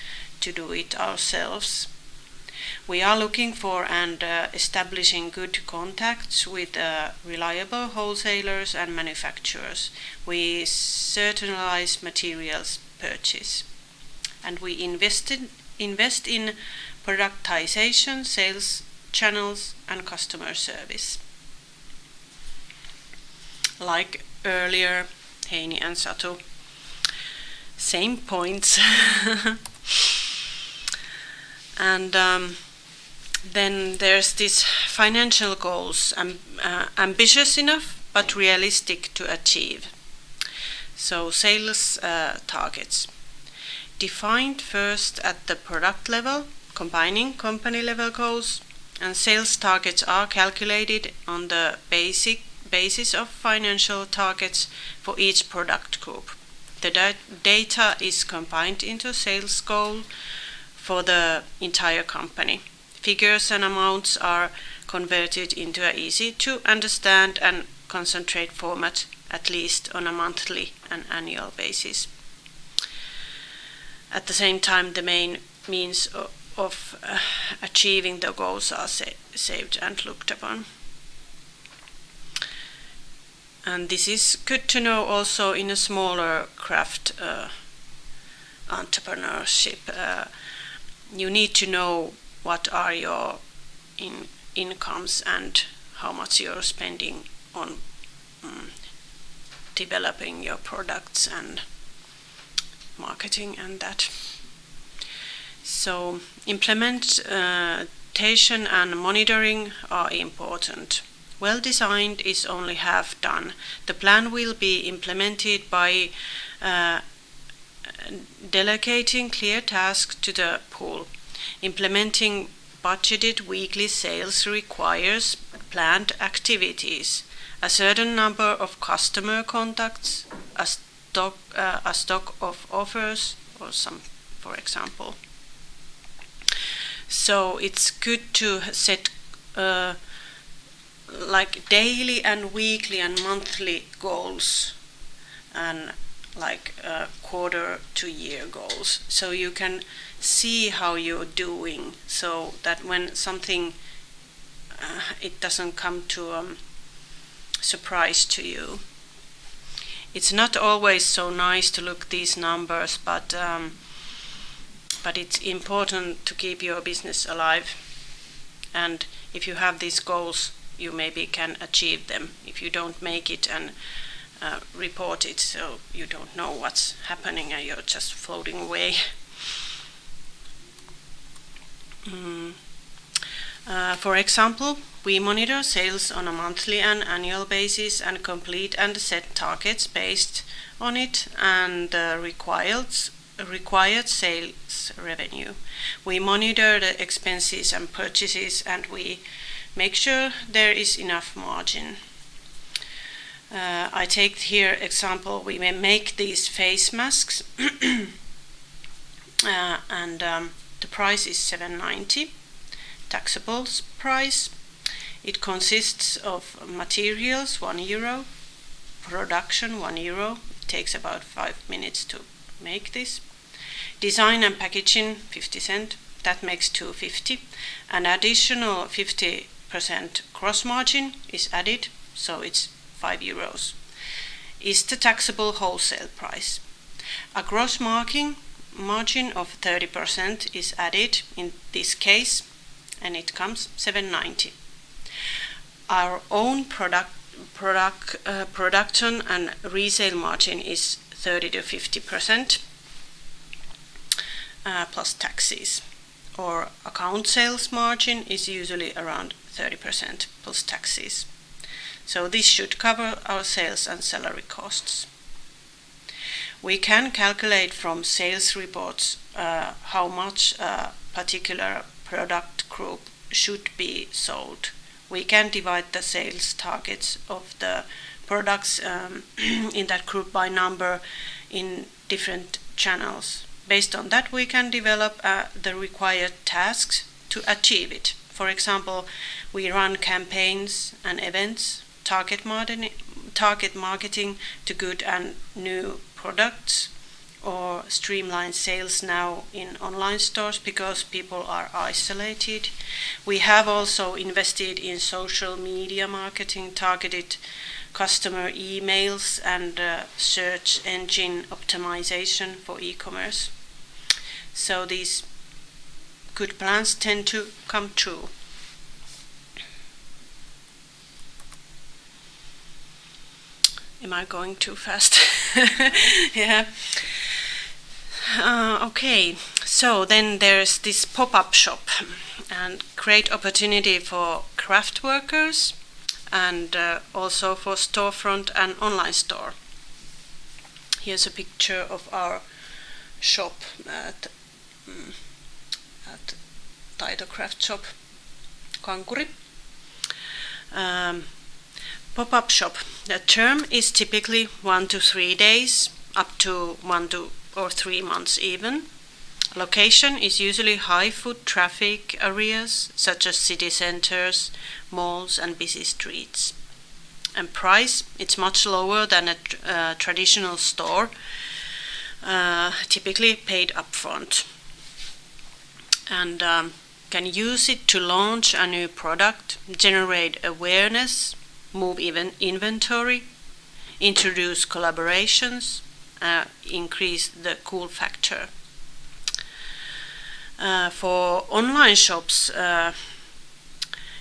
to do it ourselves. We are looking for and establishing good contacts with reliable wholesalers and manufacturers. We certainlize materials purchase. And we invest in productization, sales channels and customer service. Like earlier, Heini and Satu, same points. And then there's this financial goals, ambitious enough but realistic to achieve. So sales targets. Defined first at the product level, combining company level goals, and sales targets are calculated on the basis of financial targets for each product group. The data is combined into sales goal for the entire company. Figures and amounts are converted into an easy to understand and concentrate format, at least on a monthly and annual basis. At the same time, the main means of achieving the goals are saved and looked upon. And this is good to know also in a smaller craft entrepreneurship. You need to know what are your incomes and how much you're spending on developing your products and marketing and that. So implementation and monitoring are important. Well designed is only half done. The plan will be implemented by delegating clear tasks to the pool. Implementing budgeted weekly sales requires planned activities, a certain number of customer contacts, a stock of offers, or some, for example. So it's good to set like daily and weekly and monthly goals and like quarter to year goals, so you can see how you're doing, so that when something it doesn't come to surprise to you. It's not always so nice to look these numbers, but it's important to keep your business alive. And if you have these goals, you maybe can achieve them. If you don't make it and report it, so you don't know what's happening and you're just floating away. For example, we monitor sales on a monthly and annual basis and complete and set targets based on it and required sales revenue. We monitor the expenses and purchases and we make sure there is enough margin. I take here example, we may make these face masks and the price is $7.90, taxable price. It consists of materials €1, production €1, it takes about 5 minutes to make this. Design and packaging 50 cents, that makes $2.50. An additional 50% gross margin is added, so it's €5. Is the taxable wholesale price. A gross margin of 30% is added in this case, and it comes $7.90. Our own production and resale margin is 30 to 50% plus taxes. Or account sales margin is usually around 30% plus taxes. So this should cover our sales and salary costs. We can calculate from sales reports how much a particular product group should be sold. We can divide the sales targets of the products in that group by number in different channels. Based on that, we can develop the required tasks to achieve it. For example, we run campaigns and events, target marketing to good and new products, or streamline sales now in online stores because people are isolated. We have also invested in social media marketing, targeted customer emails, and search engine optimization for e-commerce. So these good plans tend to come true. Am I going too fast? Yeah. Okay, so then there's this pop-up shop and great opportunity for craft workers and also for storefront and online store. Here's a picture of our shop at Taitocraft shop, Kankuri. Pop-up shop. The term is typically 1 to 3 days, up to 1 to or 3 months even. Location is usually high foot traffic areas such as city centers, malls and busy streets. And price, it's much lower than a traditional store, typically paid upfront. And can use it to launch a new product, generate awareness, move even inventory, introduce collaborations, increase the cool factor. For online shops,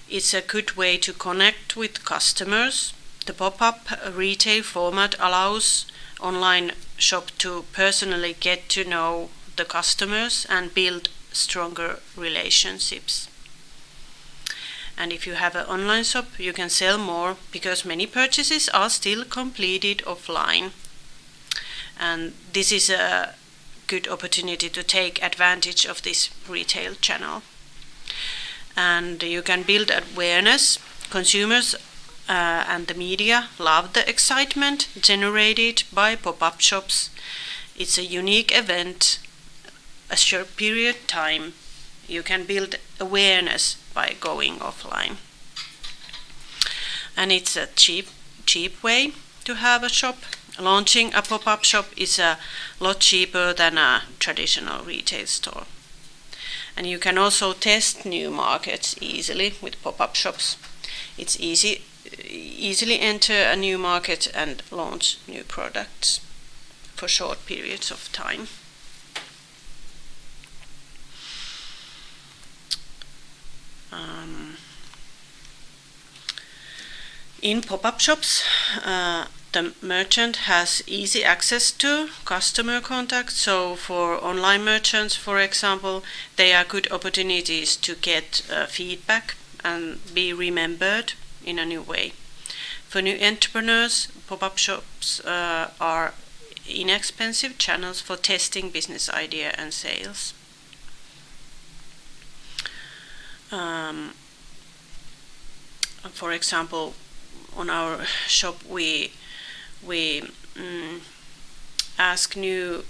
it's a good way to connect with customers. The pop-up retail format allows online shop to personally get to know the customers and build stronger relationships. And if you have an online shop, you can sell more because many purchases are still completed offline. And this is a good opportunity to take advantage of this retail channel. And you can build awareness. Consumers and the media love the excitement generated by pop-up shops. It's a unique event, a short period time. You can build awareness by going offline. And it's a cheap way to have a shop. Launching a pop-up shop is a lot cheaper than a traditional retail store. And you can also test new markets easily with pop-up shops. It's easily enter a new market and launch new products for short periods of time. In pop-up shops, the merchant has easy access to customer contact. So for online merchants, for example, they are good opportunities to get feedback and be remembered in a new way. For new entrepreneurs, pop-up shops are inexpensive channels for testing business idea and sales. For example, on our shop we ask new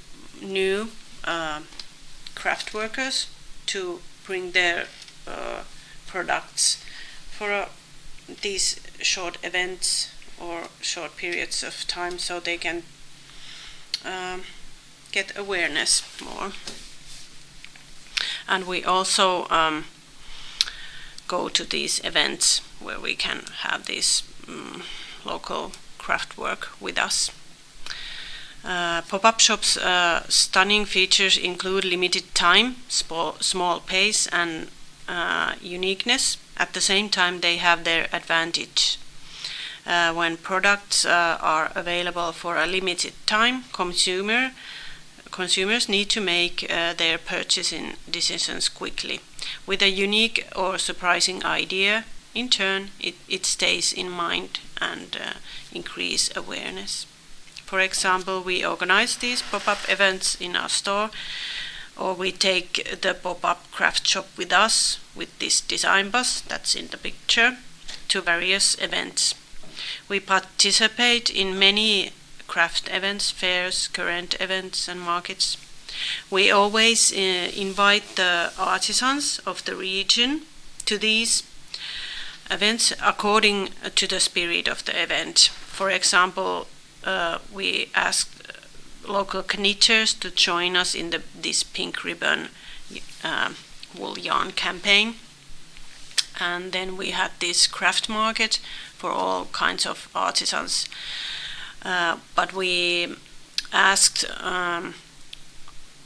craft workers to bring their products for these short events or short periods of time, so they can get awareness more. And we also go to these events where we can have this local craft work with us. Pop-up shops' stunning features include limited time, small pace, and uniqueness. At the same time, they have their advantage. When products are available for a limited time, consumers need to make their purchasing decisions quickly. With a unique or surprising idea, in turn, it stays in mind and increase awareness. For example, we organize these pop-up events in our store, or we take the pop-up craft shop with us with this design bus that's in the picture to various events. We participate in many craft events, fairs, current events and markets. We always invite the artisans of the region to these events according to the spirit of the event. For example, we asked local knitters to join us in this pink ribbon wool yarn campaign. And then we had this craft market for all kinds of artisans. But we asked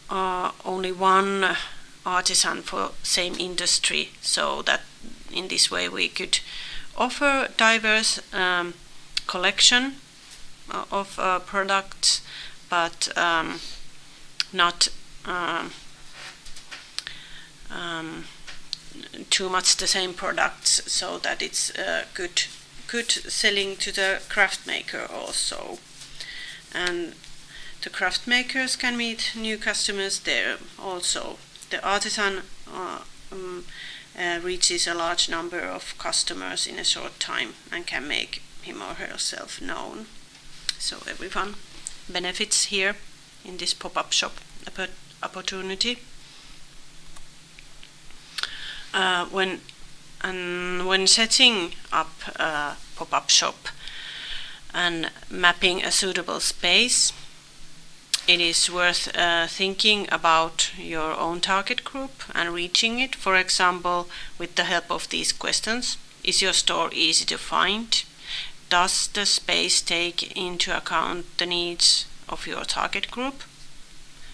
only one artisan for same industry, so that in this way we could offer diverse collection of products, but not too much the same products, so that it's good selling to the craft maker also. And the craft makers can meet new customers there also. The artisan reaches a large number of customers in a short time and can make him or herself known. So everyone benefits here in this pop-up shop opportunity. When setting up a pop-up shop and mapping a suitable space, it is worth thinking about your own target group and reaching it. For example, with the help of these questions: is your store easy to find? Does the space take into account the needs of your target group?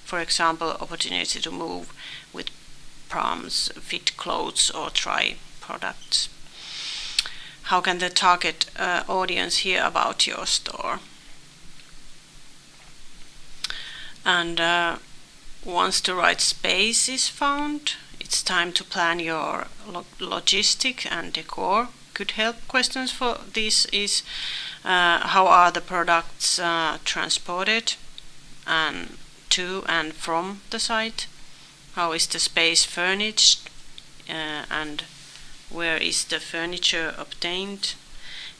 For example, opportunity to move with proms, fit clothes or try products. How can the target audience hear about your store? And once the right space is found, it's time to plan your logistic and decor. Good help questions for this is how are the products transported and to and from the site? How is the space furnished and where is the furniture obtained?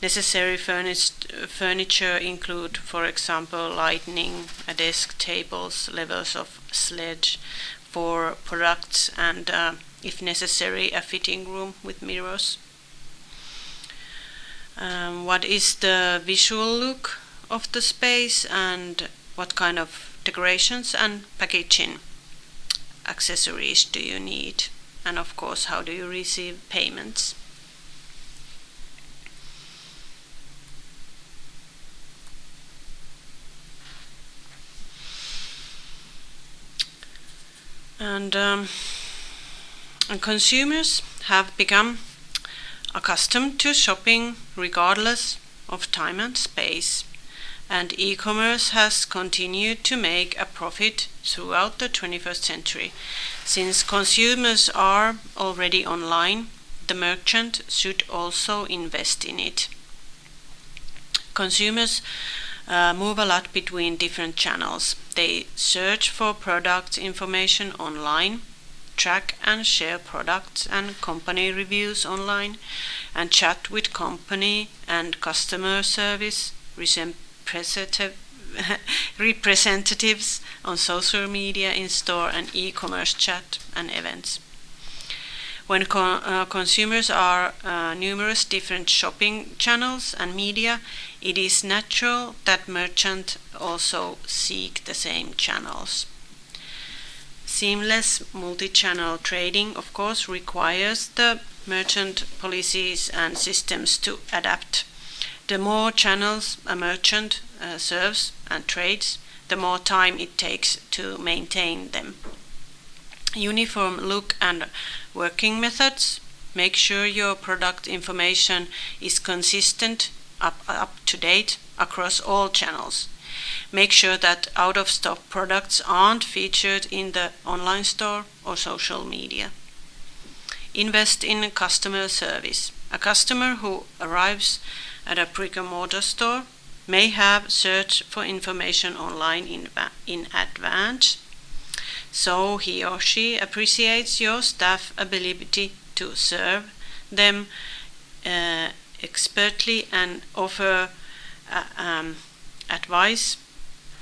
Necessary furniture include, for example, lighting, a desk, tables, levels of sledge for products, and if necessary, a fitting room with mirrors. What is the visual look of the space and what kind of decorations and packaging accessories do you need? And of course, how do you receive payments? And consumers have become accustomed to shopping regardless of time and space. and e-commerce has continued to make a profit throughout the 21st century. Since consumers are already online, the merchant should also invest in it. Consumers move a lot between different channels. They search for product information online, track and share products and company reviews online, and chat with company and customer service representatives on social media, in-store and e-commerce chat and events. When consumers are numerous different shopping channels and media, it is natural that merchants also seek the same channels. Seamless multi-channel trading, of course, requires the merchant policies and systems to adapt. The more channels a merchant serves and trades, the more time it takes to maintain them. Uniform look and working methods. Make sure your product information is consistent, up to date across all channels. Make sure that out-of-stock products aren't featured in the online store or social media. Invest in customer service. A customer who arrives at a brick-and-mortar store may have searched for information online in advance, so he or she appreciates your staff ability to serve them expertly and offer advice,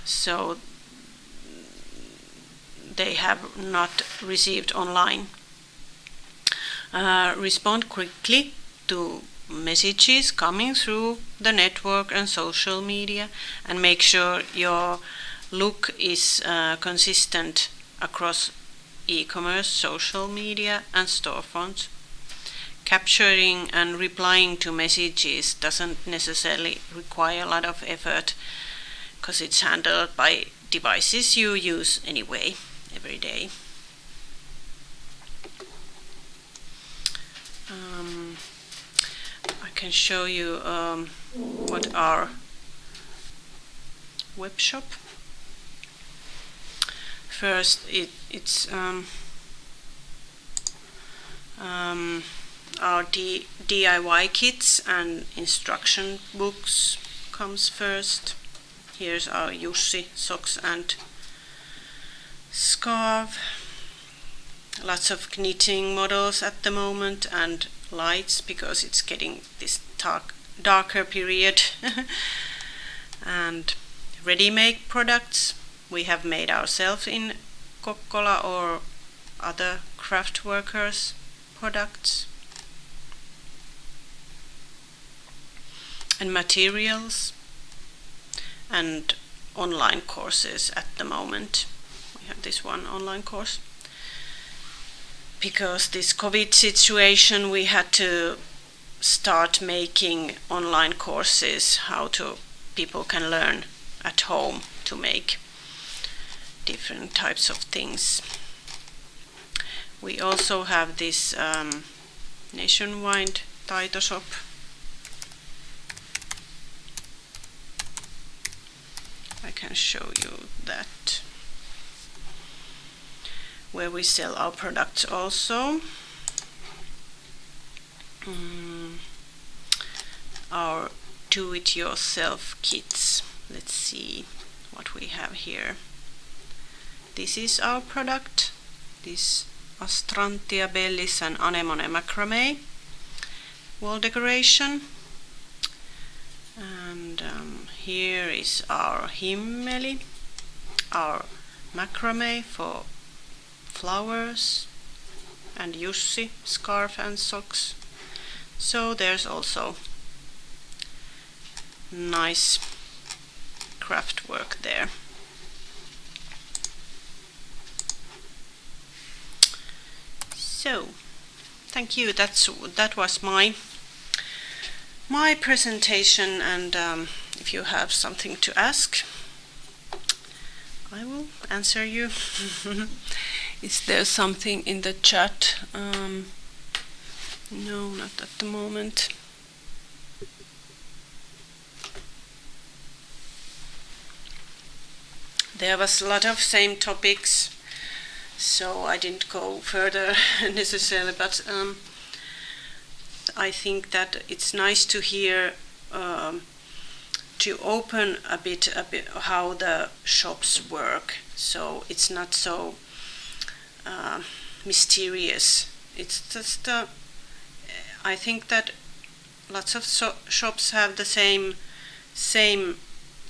so they have not received online. Respond quickly to messages coming through the network and social media, and make sure your look is consistent across e-commerce, social media and storefronts. Capturing and replying to messages doesn't necessarily require a lot of effort, because it's handled by devices you use anyway every day. I can show you what our web shop. First, it's our DIY kits and instruction books comes first. Here's our Jussi socks and scarf. Lots of knitting models at the moment and lights, because it's getting this darker period. And ready-made products we have made ourselves in Kokkola or other craft workers products. And materials and online courses at the moment. We have this one online course. Because this COVID situation, we had to start making online courses, how to people can learn at home to make different types of things. We also have this nationwide taito shop. I can show you that, where we sell our products also. Our do-it-yourself kits. Let's see what we have here. This is our product. This Astrantia bellis and anemone macrame wall decoration. And here is our himmeli, our macrame for flowers, and Jussi scarf and socks. So there's also nice craft work there. So thank you. That was my presentation, and if you have something to ask, I will answer you. Is there something in the chat? No, not at the moment. There was a lot of same topics, so I didn't go further necessarily, but I think that it's nice to hear to open a bit how the shops work, so it's not so mysterious. It's just I think that lots of shops have the same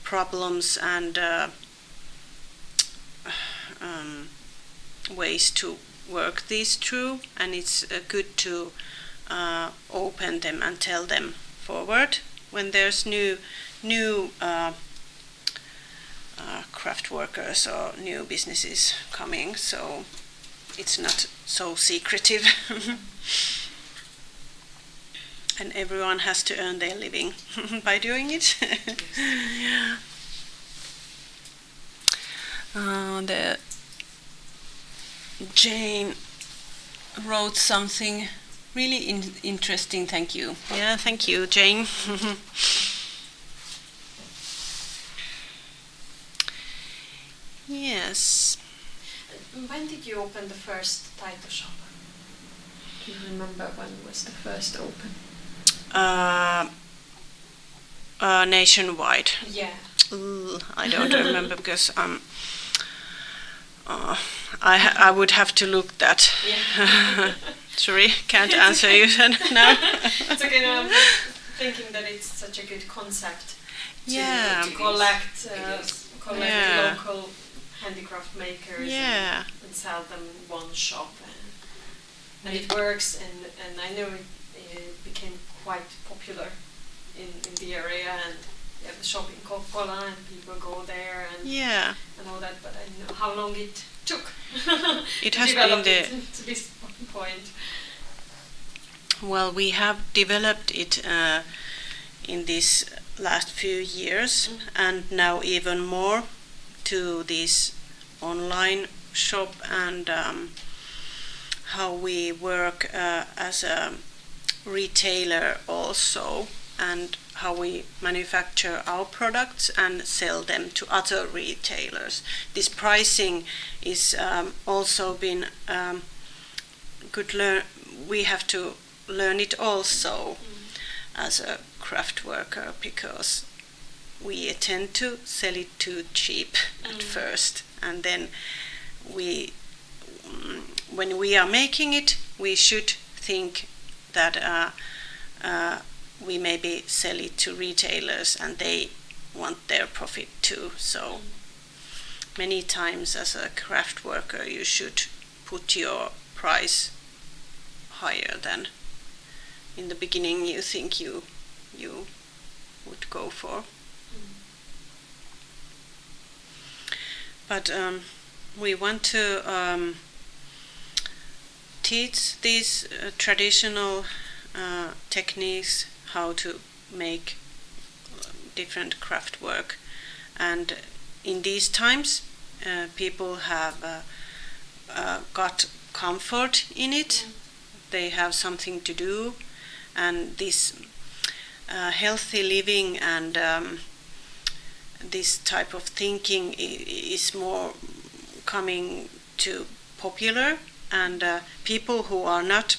problems and ways to work these through, and it's good to open them and tell them forward when there's new craft workers or new businesses coming, so it's not so secretive. And everyone has to earn their living by doing it. Yeah. The Jane wrote something really interesting. Thank you. Yeah, thank you, Jane. Yes. When did you open the first taito shop? Do you remember when was the first open? Nationwide. Yeah. I don't remember because I would have to look that. Yeah. Sorry, can't answer you now. It's okay. No, I'm thinking that it's such a good concept Yeah. to collect Yeah. local handicraft makers Yeah. and sell them in one shop, and it works. And I know it became quite popular in the area, and you have the shop in Kokkola, and people go there and Yeah. and all that. But I don't know how long it took. It to has develop been it to this point. Well, we have developed it in these last few years, and now even more to this online shop, and how we work as a retailer also, and how we manufacture our products and sell them to other retailers. This pricing is also been good. We have to learn it also as a craft worker, because we tend to sell it too cheap at first, and then when we are making it, we should think that we maybe sell it to retailers and they want their profit too. So many times as a craft worker you should put your price higher than in the beginning you think you would go for. But we want to teach these traditional techniques, how to make different craft work, and in these times people have got comfort in it. They have something to do, and this healthy living and this type of thinking is more coming to popular, and people who are not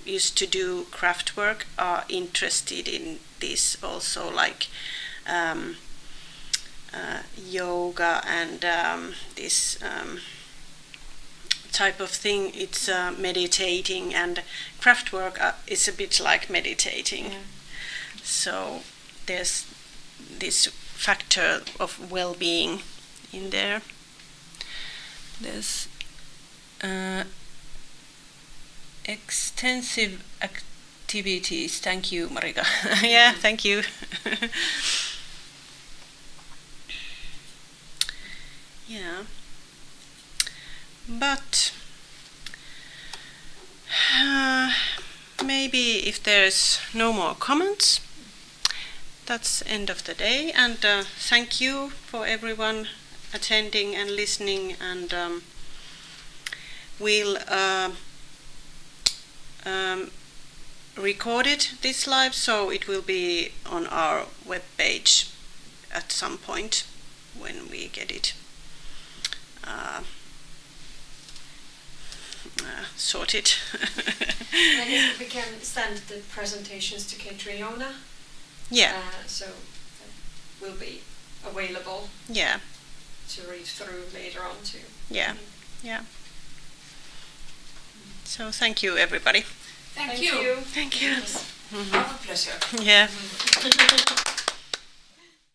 used to do craft work are interested in this also, like yoga and this type of thing. It's meditating, and craft work is a bit like meditating. Yeah. So there's this factor of well-being in there. There's extensive activities. Thank you, Marika. Yeah, thank you. Yeah. But maybe if there's no more comments, that's end of the day, and thank you for everyone attending and listening, and we'll record it, this live, so it will be on our web page at some point when we get it sorted. And if we can send the presentations to Catriona, Yeah, so that will be available yeah, to read through later on too. yeah, yeah. So thank you, everybody. Thank you. Thank you. Our pleasure. Yeah.